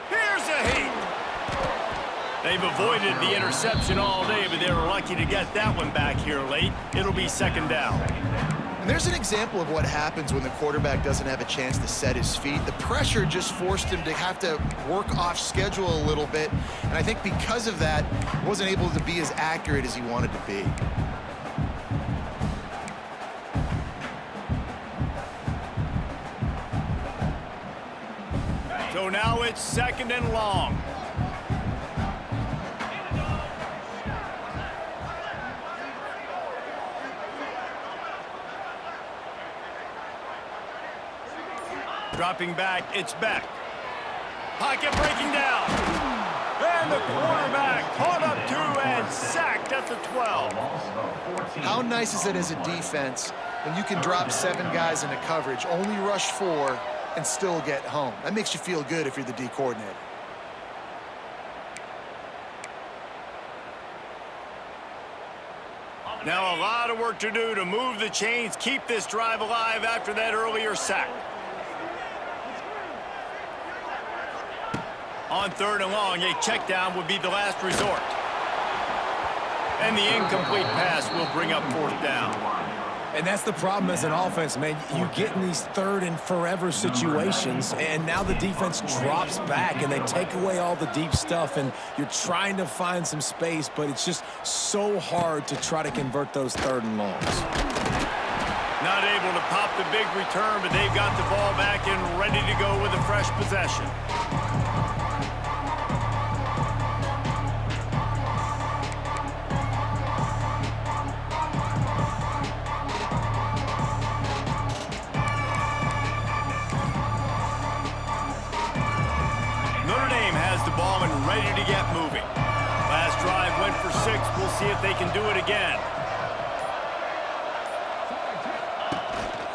Here's a heat. They've avoided the interception all day, but they were lucky to get that one back here late. It'll be 2nd down. And there's an example of what happens when the quarterback doesn't have a chance to set his feet. The pressure just forced him to have to work off schedule a little bit. And I think because of that, he wasn't able to be as accurate as he wanted to be. So now it's 2nd and long. Dropping back, it's Beck. Pocket breaking down. And the quarterback caught up to and sacked at the 12. How nice is it as a defense when you can drop 7 guys into coverage, only rush 4, and still get home? That makes you feel good if you're the D coordinator. Now a lot of work to do to move the chains, keep this drive alive after that earlier sack. On 3rd and long, a check down would be the last resort. And the incomplete pass will bring up 4th down. And that's the problem as an offense, man. You get in these 3rd and forever situations, and now the defense drops back, and they take away all the deep stuff, and you're trying to find some space, but it's just so hard to try to convert those 3rd and longs. Not able to pop the big return, but they've got the ball back and ready to go with a fresh possession. Ready to get moving. Last drive went for 6. We'll see if they can do it again.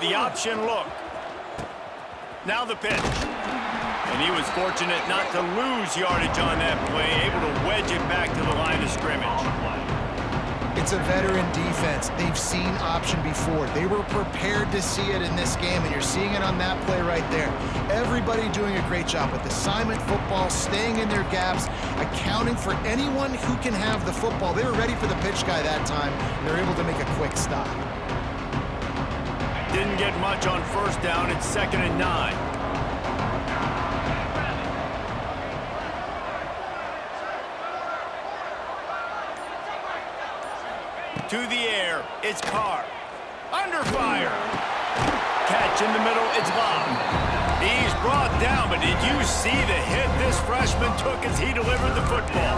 The option look. Now the pitch. And he was fortunate not to lose yardage on that play, able to wedge it back to the line of scrimmage. It's a veteran defense. They've seen option before. They were prepared to see it in this game, and you're seeing it on that play right there. Everybody doing a great job with assignment football, staying in their gaps, accounting for anyone who can have the football. They were ready for the pitch guy that time, and they're able to make a quick stop. Didn't get much on 1st down. It's 2nd and 9. To the air, it's Carr. Under fire. Catch in the middle, it's Bob. He's brought down, but did you see the hit this freshman took as he delivered the football?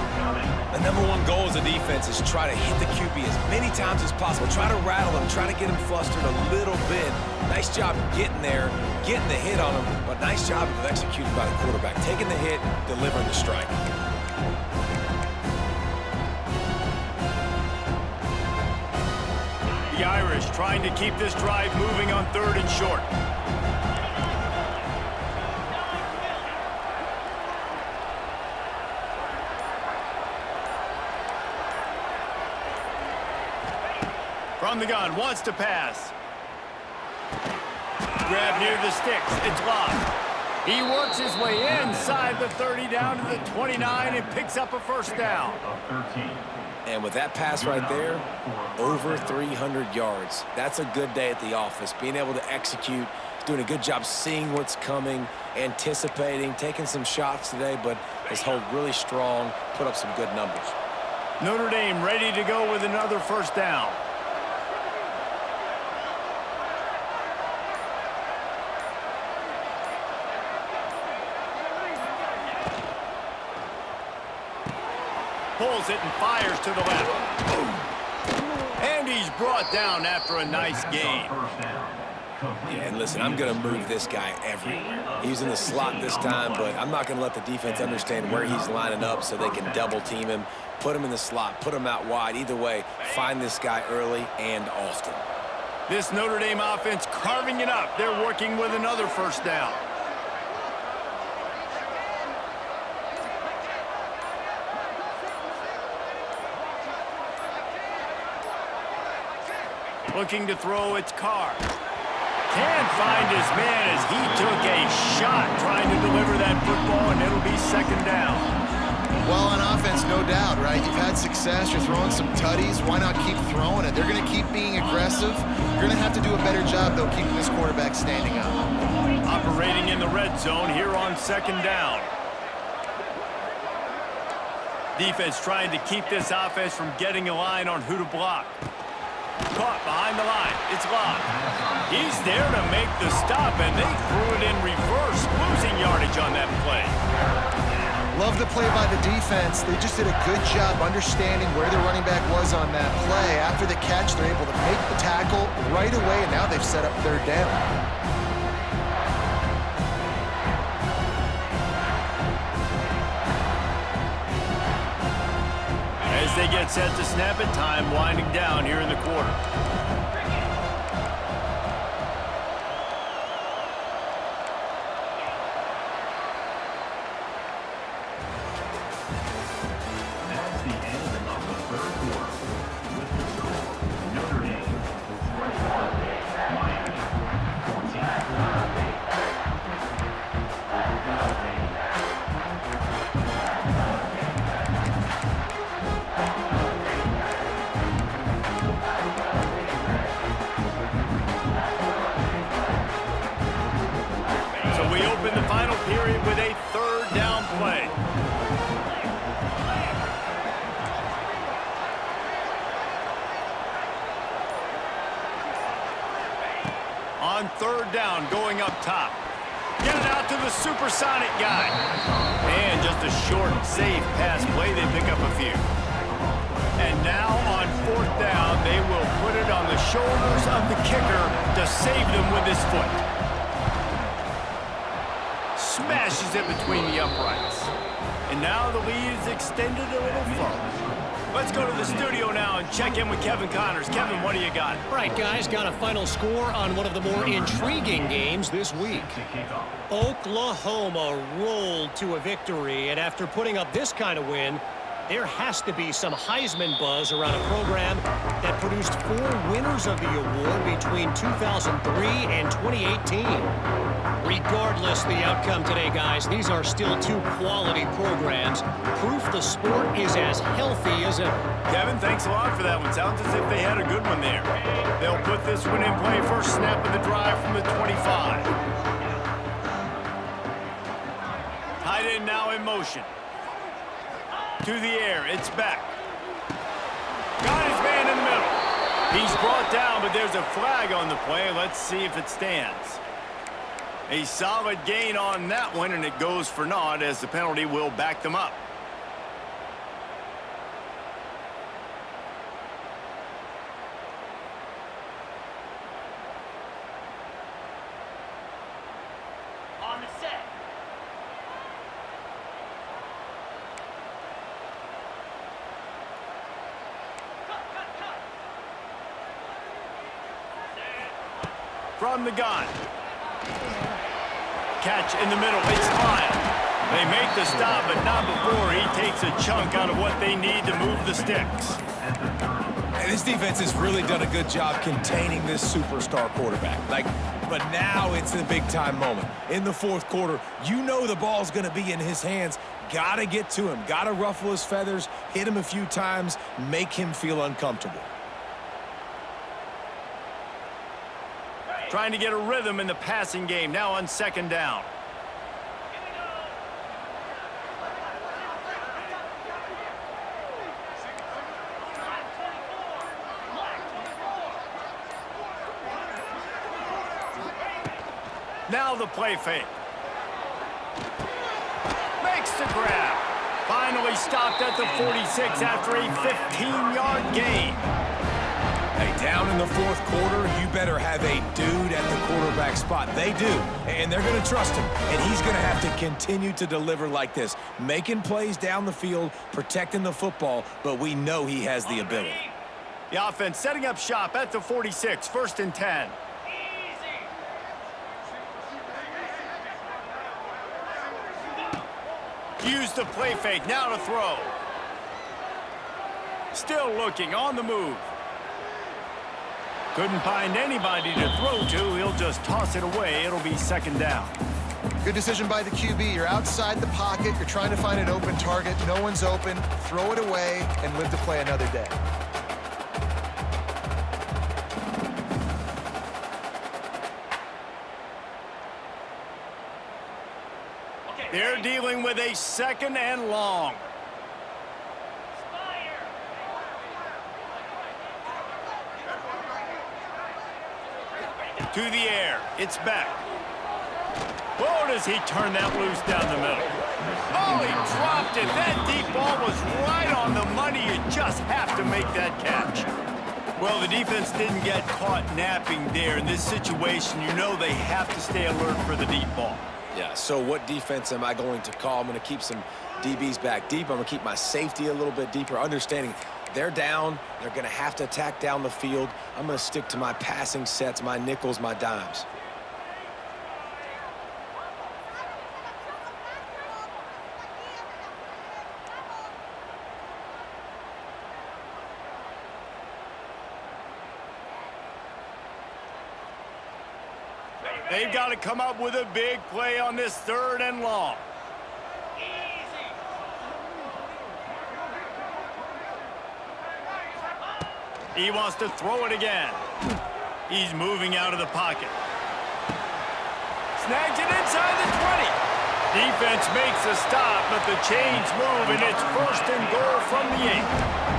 The #1 goal as a defense is try to hit the QB as many times as possible. Try to rattle him, try to get him flustered a little bit. Nice job getting there, getting the hit on him, but nice job of executing by the quarterback. Taking the hit, delivering the strike. The Irish trying to keep this drive moving on 3rd and short. From the gun, wants to pass. Grab near the sticks. It's locked. He works his way inside the 30 down to the 29 and picks up a first down. And with that pass right there, over 300 yards. That's a good day at the office. Being able to execute, doing a good job seeing what's coming, anticipating, taking some shots today, but has held really strong, put up some good numbers. Notre Dame ready to go with another first down. Pulls it and fires to the left. And he's brought down after a nice gain. Yeah, and listen, I'm going to move this guy everywhere. He's in the slot this time, but I'm not going to let the defense understand where he's lining up so they can double team him, put him in the slot, put him out wide. Either way, find this guy early and often. This Notre Dame offense carving it up. They're working with another first down. Looking to throw, it's Carr. Can't find his man as he took a shot trying to deliver that football, and it'll be second down. Well, on offense, no doubt, right? You've had success. You're throwing some tutties. Why not keep throwing it? They're going to keep being aggressive. You're going to have to do a better job, though, keeping this quarterback standing up. Operating in the red zone here on second down. Defense trying to keep this offense from getting a line on who to block. Caught behind the line. It's locked. He's there to make the stop, and they threw it in reverse, losing yardage on that play. Love the play by the defense. They just did a good job understanding where their running back was on that play. After the catch, they're able to make the tackle right away, and now they've set up third down. As they get set to snap it, time winding down here in the quarter. That's the end of the third quarter. With the score, Notre Dame 21, Miami 14. So we open the final period with a third down play. On third down, going up top. Get it out to the supersonic guy. And just a short, safe pass play. They pick up a few. And now on fourth down, they will put it on the shoulders of the kicker to save them with his foot. Smashes it between the uprights. And now the lead is extended a little further. Let's go to the studio now and check in with Kevin Connors. Kevin, what do you got? All right, guys, got a final score on one of the more intriguing games this week. Oklahoma rolled to a victory, and after putting up this kind of win, there has to be some Heisman buzz around a program that produced 4 winners of the award between 2003 and 2018. Regardless the outcome today, guys, these are still 2 quality programs. Proof the sport is as healthy as ever. Kevin, thanks a lot for that one. Sounds as if they had a good one there. They'll put this one in play. First snap of the drive from the 25. Tight end now in motion. To the air, it's back. Got his man in the middle. He's brought down, but there's a flag on the play. Let's see if it stands. A solid gain on that one, and it goes for naught as the penalty will back them up. On the set. From the gun. Catch in the middle. It's Lyle. They make the stop, but not before he takes a chunk out of what they need to move the sticks. And This defense has really done a good job containing this superstar quarterback. But now it's the big-time moment. In the fourth quarter, you know the ball's going to be in his hands. Got to get to him. Got to ruffle his feathers, hit him a few times, make him feel uncomfortable. Trying to get a rhythm in the passing game, now on second down. Now the play fake. Makes the grab. Finally stopped at the 46 after a 15-yard gain. Hey, down in the fourth quarter, you better have a dude at the quarterback spot. They do, and they're going to trust him. And he's going to have to continue to deliver like this, making plays down the field, protecting the football, but we know he has the ability. The offense setting up shop at the 46, 1st and 10. Use the play fake, now to throw. Still looking, on the move. Couldn't find anybody to throw to. He'll just toss it away. It'll be second down. Good decision by the QB. You're outside the pocket. You're trying to find an open target. No one's open. Throw it away and live to play another day. They're dealing with a 2nd and long. To the air. It's back. Oh, does he turn that loose down the middle? Oh, he dropped it. That deep ball was right on the money. You just have to make that catch. Well, the defense didn't get caught napping there. In this situation, you know they have to stay alert for the deep ball. Yeah, so what defense am I going to call? I'm going to keep some DBs back deep. I'm going to keep my safety a little bit deeper, understanding they're down. They're going to have to attack down the field. I'm going to stick to my passing sets, my nickels, my dimes. They've got to come up with a big play on this 3rd and long. He wants to throw it again. He's moving out of the pocket. Snags it inside the 20. Defense makes a stop, but the chains move, and it's 1st and goal from the 8.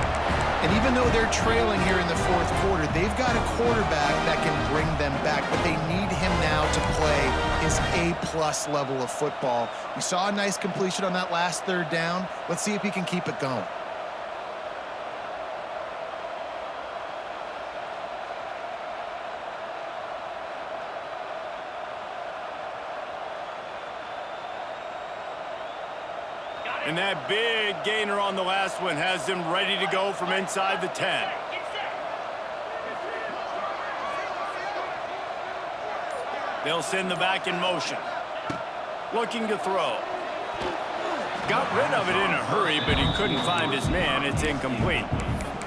And even though they're trailing here in the fourth quarter, they've got a quarterback that can bring them back, but they need him now to play his A+ level of football. We saw a nice completion on that last 3rd down. Let's see if he can keep it going. And that big gainer on the last one has them ready to go from inside the 10. They'll send the back in motion. Looking to throw. Got rid of it in a hurry, but he couldn't find his man. It's incomplete.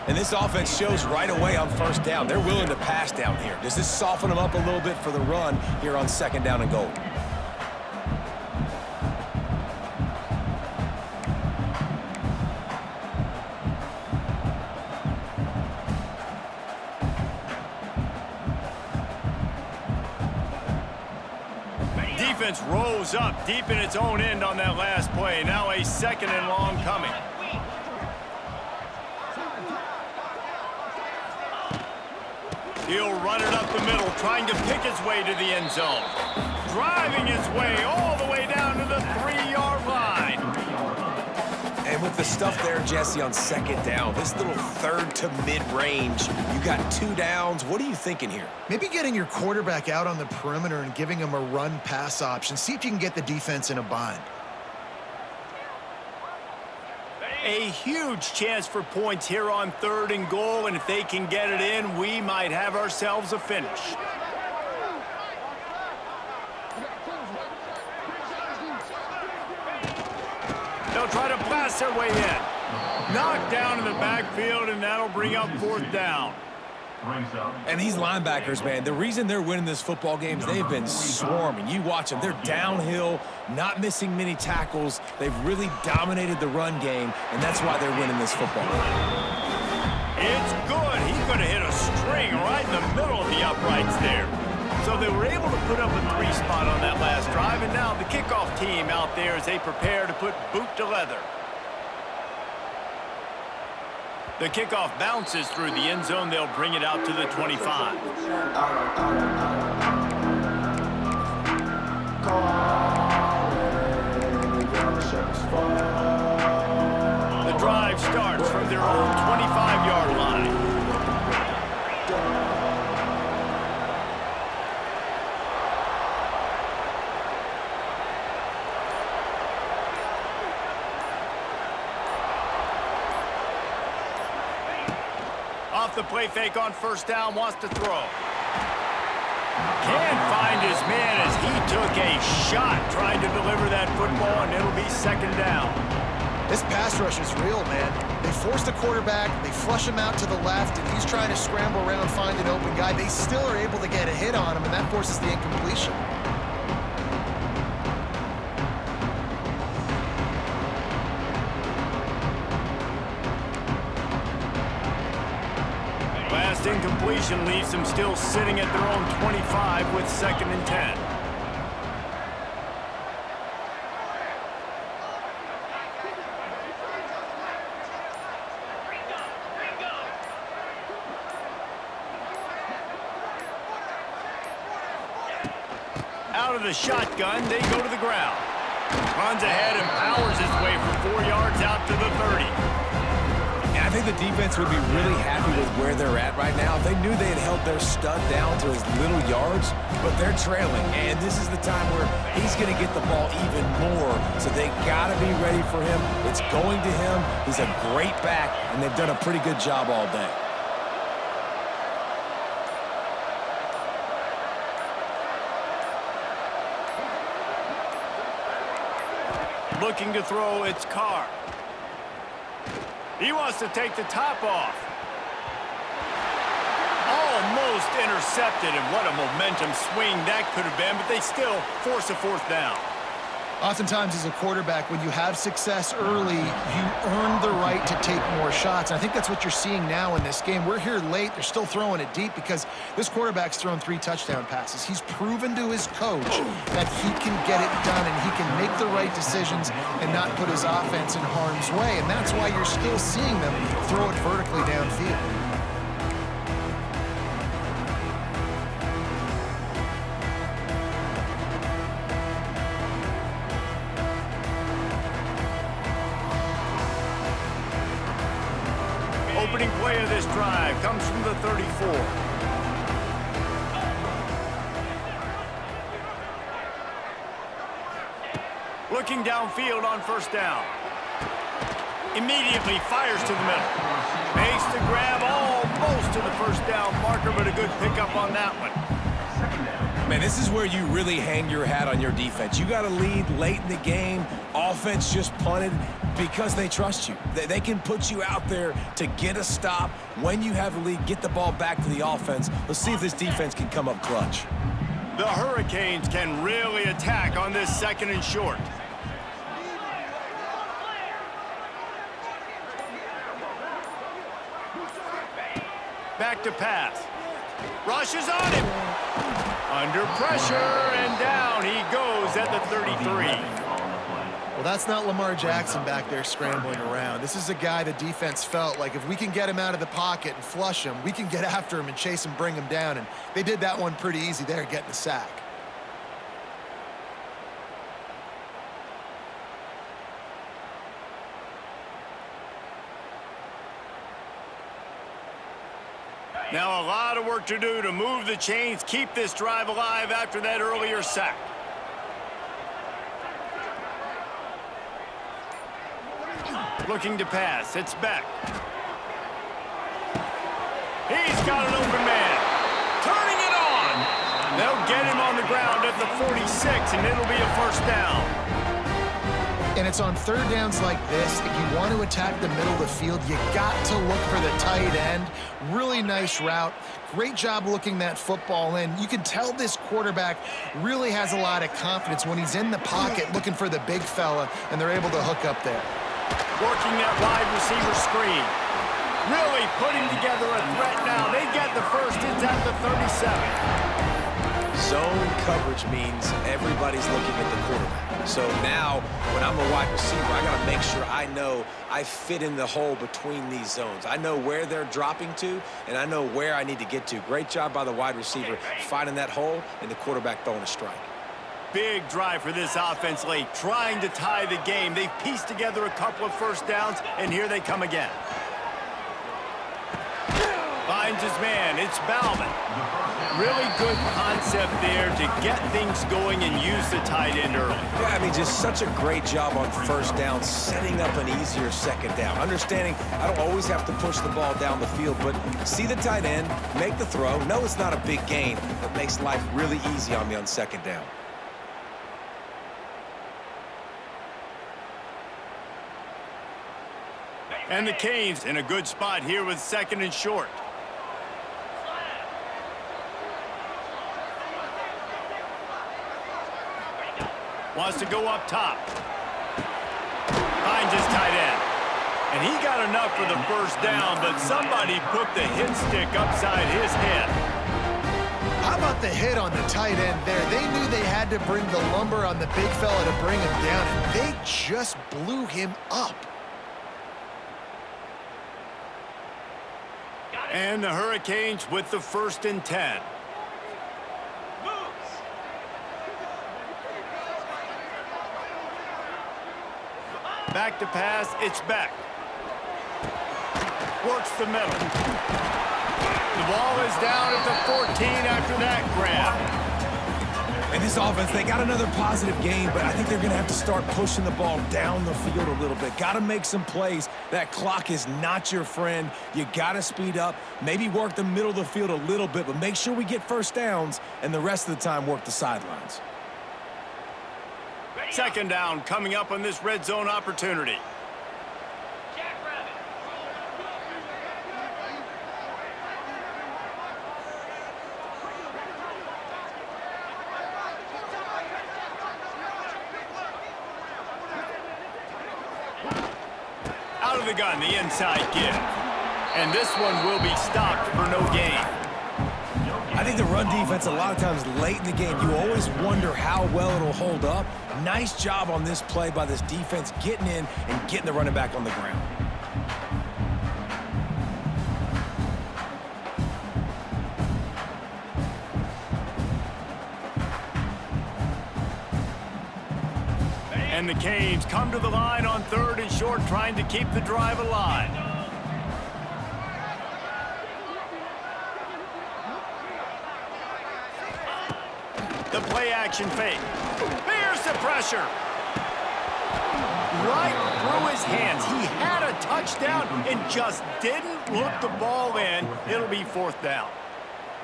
And this offense shows right away on 1st down. They're willing to pass down here. Does this soften them up a little bit for the run here on 2nd down and goal? Defense rose up deep in its own end on that last play. Now a 2nd and long coming. He'll run it up the middle, trying to pick his way to the end zone. Driving his way all the way down to the 3-yard line. And with the stuff there, Jesse, on 2nd down, this little 3rd to mid-range, you got 2 downs. What are you thinking here? Maybe getting your quarterback out on the perimeter and giving him a run-pass option. See if you can get the defense in a bind. A huge chance for points here on 3rd and goal, and if they can get it in, we might have ourselves a finish. They'll try to blast their way in. Knocked down in the backfield, and that'll bring up fourth down. And these linebackers, man, the reason they're winning this football game is they've been swarming. You watch them. They're downhill, not missing many tackles. They've really dominated the run game, and that's why they're winning this football game. It's good. He could have hit a string right in the middle of the uprights there. So they were able to put up a 3 spot on that last drive, and now the kickoff team out there as they prepare to put boot to leather. The kickoff bounces through the end zone. They'll bring it out to the 25. The drive starts from their own 25-yard line. Off the play fake on first down, wants to throw. Can't find his man as he took a shot trying to deliver that football, and it'll be second down. This pass rush is real, man. They force the quarterback, they flush him out to the left, and he's trying to scramble around, find an open guy. They still are able to get a hit on him, and that forces the incompletion. Last incompletion leaves them still sitting at their own 25 with 2nd and 10. Out of the shotgun, they go to the ground. Runs ahead and powers his way for 4 yards out to the 30. I think the defense would be really happy with where they're at right now. They knew they had held their stud down to his little yards, but they're trailing, and this is the time where he's going to get the ball even more, so they got to be ready for him. It's going to him. He's a great back, and they've done a pretty good job all day. Looking to throw, it's Carr. He wants to take the top off. Almost intercepted, and what a momentum swing that could have been, but they still force a 4th down. Oftentimes as a quarterback, when you have success early, you earn the right to take more shots. And I think that's what you're seeing now in this game. We're here late. They're still throwing it deep because this quarterback's thrown 3 touchdown passes. He's proven to his coach that he can get it done and he can make the right decisions and not put his offense in harm's way. And that's why you're still seeing them throw it vertically downfield. Opening play of this drive comes from the 34. Looking downfield on first down. Immediately fires to the middle. Makes the grab almost to the first down marker, but a good pickup on that one. Man, this is where you really hang your hat on your defense. You got to lead late in the game. Offense just punted because they trust you. They can put you out there to get a stop. When you have the lead, get the ball back to the offense. Let's see if this defense can come up clutch. The Hurricanes can really attack on this 2nd and short. Back to pass. Rushes on him. Under pressure, and down he goes at the 33. Well, that's not Lamar Jackson back there scrambling around. This is a guy the defense felt like if we can get him out of the pocket and flush him, we can get after him and chase him, bring him down. And they did that one pretty easy there, getting the sack. Now a lot of work to do to move the chains, keep this drive alive after that earlier sack. Looking to pass, it's Beck. He's got an open man. Turning it on. They'll get him on the ground at the 46, and it'll be a first down. And it's on third downs like this, if you want to attack the middle of the field, you got to look for the tight end. Really nice route. Great job looking that football in. You can tell this quarterback really has a lot of confidence when he's in the pocket looking for the big fella, and they're able to hook up there. Working that wide receiver screen. Really putting together a threat now. They get the first. It's at the 37. Zone coverage means everybody's looking at the quarterback. So now, when I'm a wide receiver, I got to make sure I know I fit in the hole between these zones. I know where they're dropping to, and I know where I need to get to. Great job by the wide receiver finding that hole, and the quarterback throwing a strike. Big drive for this offense late, trying to tie the game. They've pieced together a couple of first downs, and here they come again. Finds his man. It's Bauman. Really good concept there to get things going and use the tight end early. Yeah, I mean, just such a great job on first down, setting up an easier second down. Understanding I don't always have to push the ball down the field, but see the tight end, make the throw. No, it's not a big gain, but makes life really easy on me on second down. And the Canes in a good spot here with second and short. Wants to go up top. Finds his tight end. And he got enough for the first down, but somebody put the hit stick upside his head. How about the hit on the tight end there? They knew they had to bring the lumber on the big fella to bring him down, and they just blew him up. And the Hurricanes with the 1st and 10. Back to pass, it's Beck. Works the middle. The ball is down at the 14 after that grab. And this offense, they got another positive game, but I think they're going to have to start pushing the ball down the field a little bit. Got to make some plays. That clock is not your friend. You got to speed up, maybe work the middle of the field a little bit, but make sure we get first downs, and the rest of the time work the sidelines. Second down coming up on this red zone opportunity. Out of the gun, the inside give. And this one will be stopped for no gain. I think the run defense, a lot of times late in the game, you always wonder how well it'll hold up. Nice job on this play by this defense, getting in and getting the running back on the ground. And the Canes come to the line on 3rd and short, trying to keep the drive alive. The play action fake. There's the pressure. Right through his hands. He had a touchdown and just didn't look the ball in. It'll be 4th down.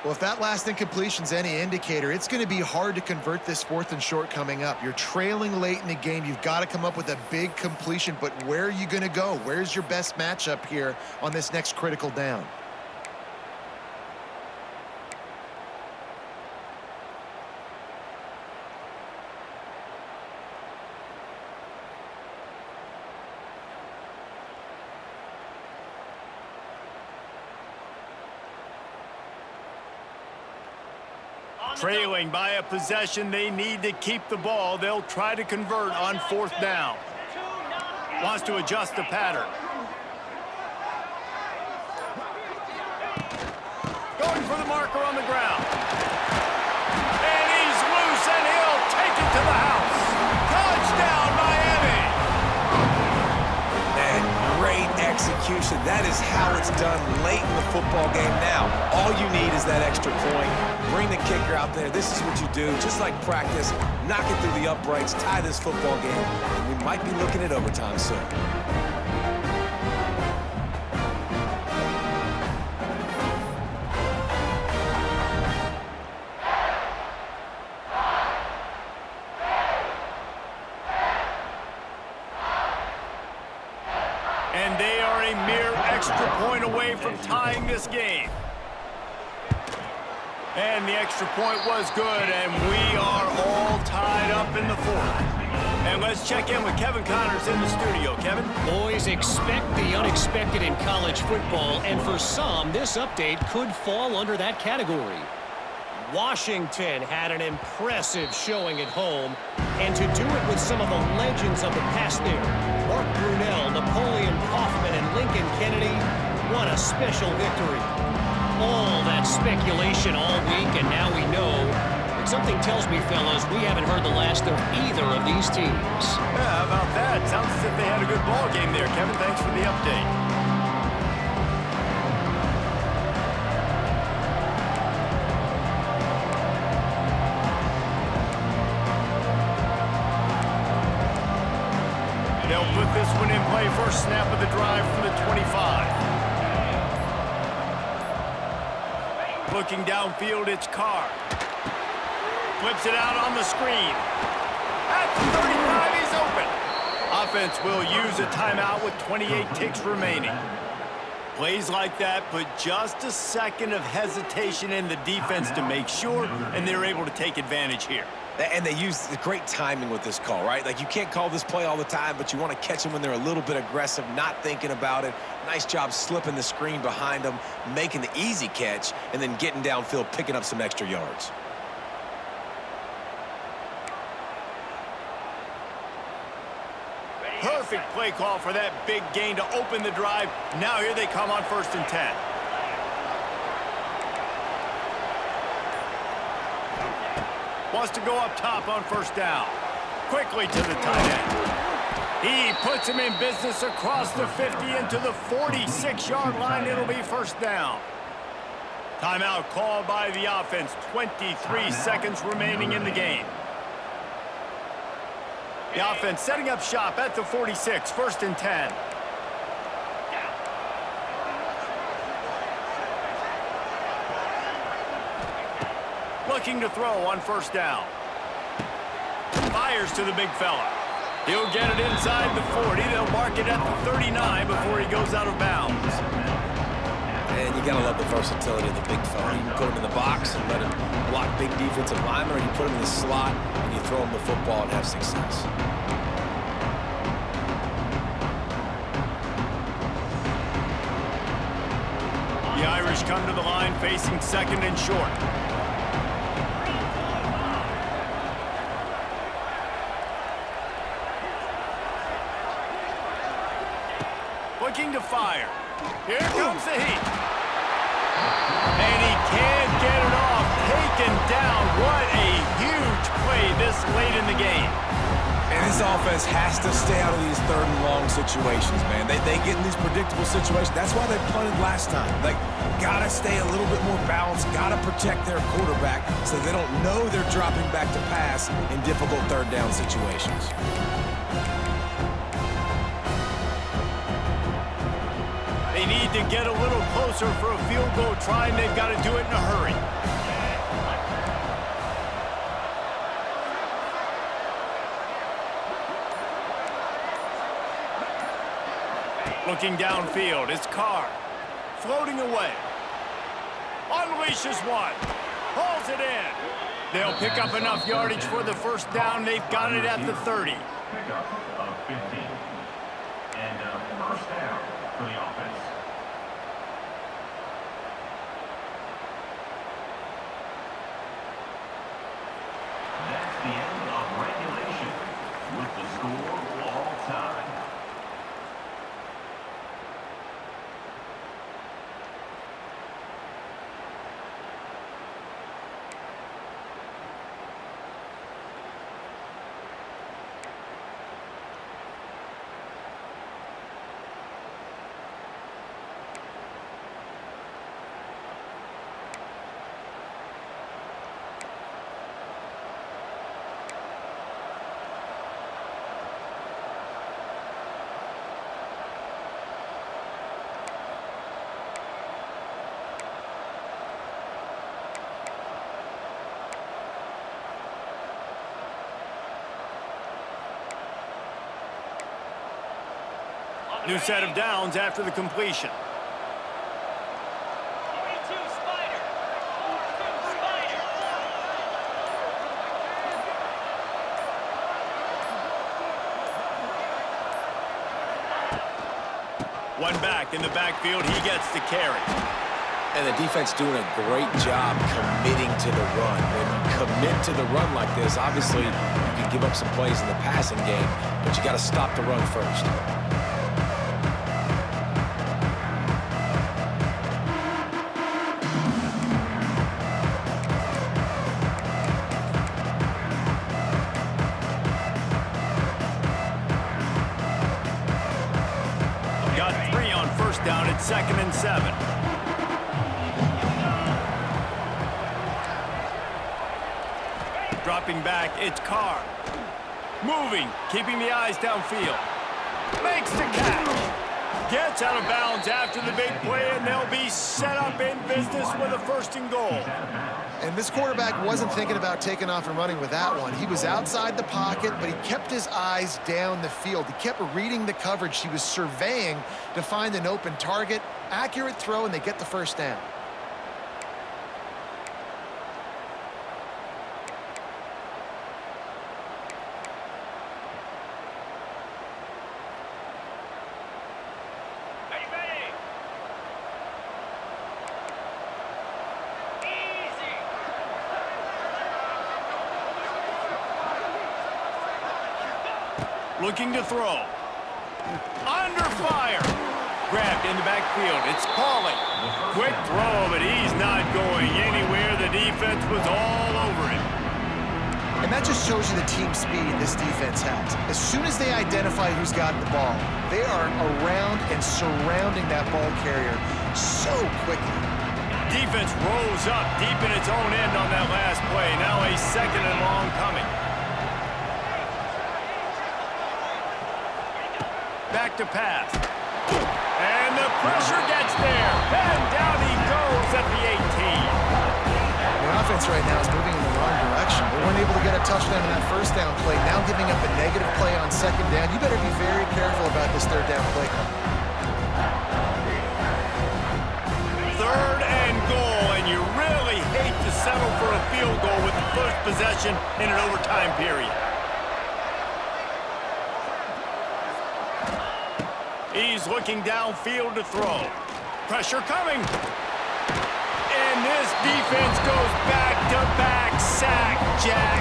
Well, if that last incompletion's any indicator, it's going to be hard to convert this 4th and short coming up. You're trailing late in the game. You've got to come up with a big completion, but where are you going to go? Where's your best matchup here on this next critical down? Trailing by a possession, they need to keep the ball. They'll try to convert on 4th down. Wants to adjust the pattern. Going for the marker on the ground. And he's loose, and he'll take it to the house. Touchdown, Miami! And great execution. That is how it's done late in the football game now. All you need is that extra point. Bring the kicker out there. This is what you do. Just like practice, knock it through the uprights, tie this football game, and we might be looking at overtime soon. from tying this game. And the extra point was good, and we are all tied up in the fourth. And let's check in with Kevin Connors in the studio. Kevin? Boys, expect the unexpected in college football, and for some, this update could fall under that category. Washington had an impressive showing at home, and to do it with some of the legends of the past there, Mark Brunell, Napoleon Kaufman, and Lincoln Kennedy, what a special victory. All that speculation all week, and now we know. But something tells me, fellas, we haven't heard the last of either of these teams. Yeah, how about that? Sounds as if they had a good ball game there, Kevin. Thanks for the update. They'll put this one in play. First snap of the drive from the 25. Looking downfield, it's Carr. Flips it out on the screen. At the 35, he's open. Offense will use a timeout with 28 ticks remaining. Plays like that put just a second of hesitation in the defense to make sure, and they're able to take advantage here. And they use the great timing with this call, right? Like, you can't call this play all the time, but you want to catch them when they're a little bit aggressive, not thinking about it. Nice job slipping the screen behind them, making the easy catch, and then getting downfield, picking up some extra yards. Perfect play call for that big gain to open the drive. Now here they come on 1st and 10. Wants to go up top on 1st down. Quickly to the tight end. He puts him in business across the 50 into the 46-yard line. It'll be 1st down. Timeout called by the offense. 23 seconds remaining in the game. The offense setting up shop at the 46. 1st and 10. Looking to throw on 1st down. Fires to the big fella. He'll get it inside the 40. They'll mark it at the 39 before he goes out of bounds. And you got to love the versatility of the big fella. You can put him in the box and let him block big defensive linemen, or you put him in the slot and you throw him the football and have success. The Irish come to the line facing 2nd and short. Looking to fire. Here comes the heat. And he can't get it off. Taken down. What a huge play this late in the game. And this offense has to stay out of these 3rd and long situations, man. They get in these predictable situations. That's why they punted last time. Like, gotta stay a little bit more balanced. Gotta protect their quarterback so they don't know they're dropping back to pass in difficult 3rd down situations. They need to get a little closer for a field goal try, and they've got to do it in a hurry. Looking downfield, it's Carr. Floating away. Unleashes one. Hauls it in. They'll pick up enough yardage for the 1st down. They've got it at the 30. Pickup of 15. And 1st down for the offense. That's the end of regulation with the score all time. New set of downs after the completion. One back in the backfield, he gets the carry. And the defense doing a great job committing to the run. When you commit to the run like this, obviously you can give up some plays in the passing game, but you got to stop the run first. Got 3 on first down at 2nd and 7. Dropping back, it's Carr. Moving, keeping the eyes downfield. Makes the catch. Gets out of bounds after the big play, and they'll be set up in business with a 1st and goal. And this quarterback wasn't thinking about taking off and running with that one. He was outside the pocket, but he kept his eyes down the field. He kept reading the coverage. He was surveying to find an open target. Accurate throw, and they get the 1st down. Looking to throw. Under fire. Grabbed in the backfield. It's Pauly. Quick throw, but he's not going anywhere. The defense was all over him. And that just shows you the team speed this defense has. As soon as they identify who's got the ball, they are around and surrounding that ball carrier so quickly. Defense rose up deep in its own end on that last play. Now a 2nd and long coming. Back to pass. And the pressure gets there. And down he goes at the 18. The offense right now is moving in the wrong direction. They weren't able to get a touchdown in that 1st down play. Now giving up a negative play on 2nd down. You better be very careful about this 3rd down play. 3rd and goal, and you really hate to settle for a field goal with the first possession in an overtime period. He's looking downfield to throw. Pressure coming. And this defense goes back-to-back sack, Jack.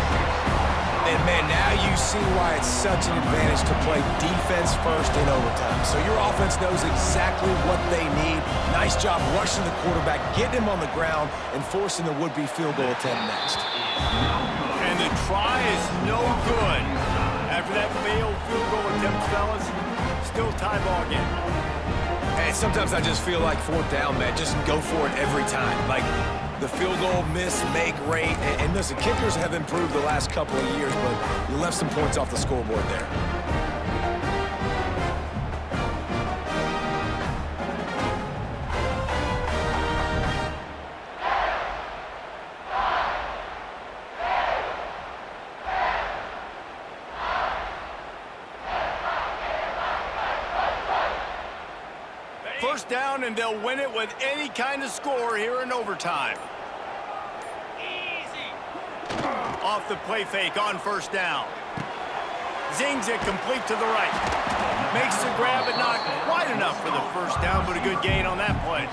And, man, now you see why it's such an advantage to play defense first in overtime. So your offense knows exactly what they need. Nice job rushing the quarterback, getting him on the ground, and forcing the would-be field goal attempt next. And the try is no good. After that failed field goal attempt, fellas, still tie ball game. And sometimes I just feel like 4th down, man, just go for it every time. Like the field goal miss, make rate. And listen, kickers have improved the last couple of years, but you left some points off the scoreboard there. First down, and they'll win it with any kind of score here in overtime. Easy. Off the play fake on 1st down. Zings it complete to the right. Makes the grab, but not quite enough for the 1st down, but a good gain on that play.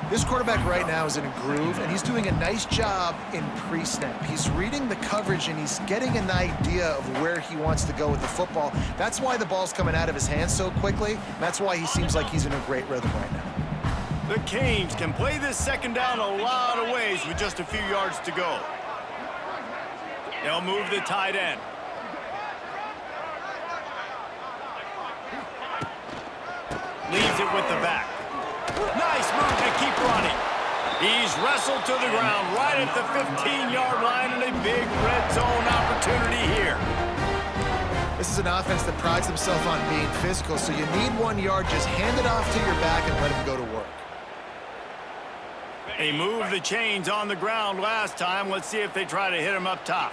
This quarterback right now is in a groove, and he's doing a nice job in pre-snap. He's reading the coverage, and he's getting an idea of where he wants to go with the football. That's why the ball's coming out of his hands so quickly. That's why he seems like he's in a great rhythm right now. The Canes can play this 2nd down a lot of ways with just a few yards to go. They'll move the tight end. Leaves it with the back. Nice move to keep running. He's wrestled to the ground right at the 15-yard line, and a big red zone opportunity here. This is an offense that prides themselves on being physical, so you need 1 yard. Just hand it off to your back and let him go to work. They moved the chains on the ground last time. Let's see if they try to hit him up top.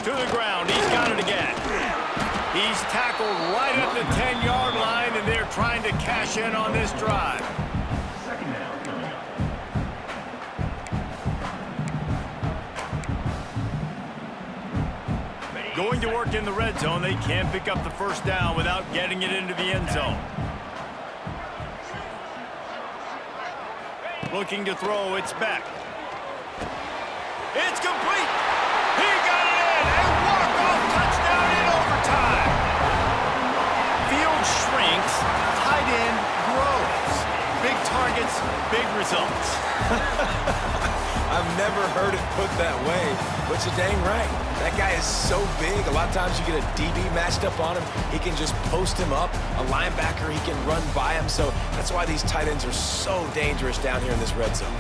To the ground. He's got it again. He's tackled right at the 10-yard line, and they're trying to cash in on this drive. Going to work in the red zone, they can't pick up the first down without getting it into the end zone. Looking to throw, it's back. It's complete. He got it in. A walk-off touchdown in overtime. Field shrinks, tight end grows. Big targets, big results. I've never heard it put that way, but you're dang right. That guy is so big. A lot of times you get a DB matched up on him. He can just post him up. A linebacker, he can run by him. So that's why these tight ends are so dangerous down here in this red zone.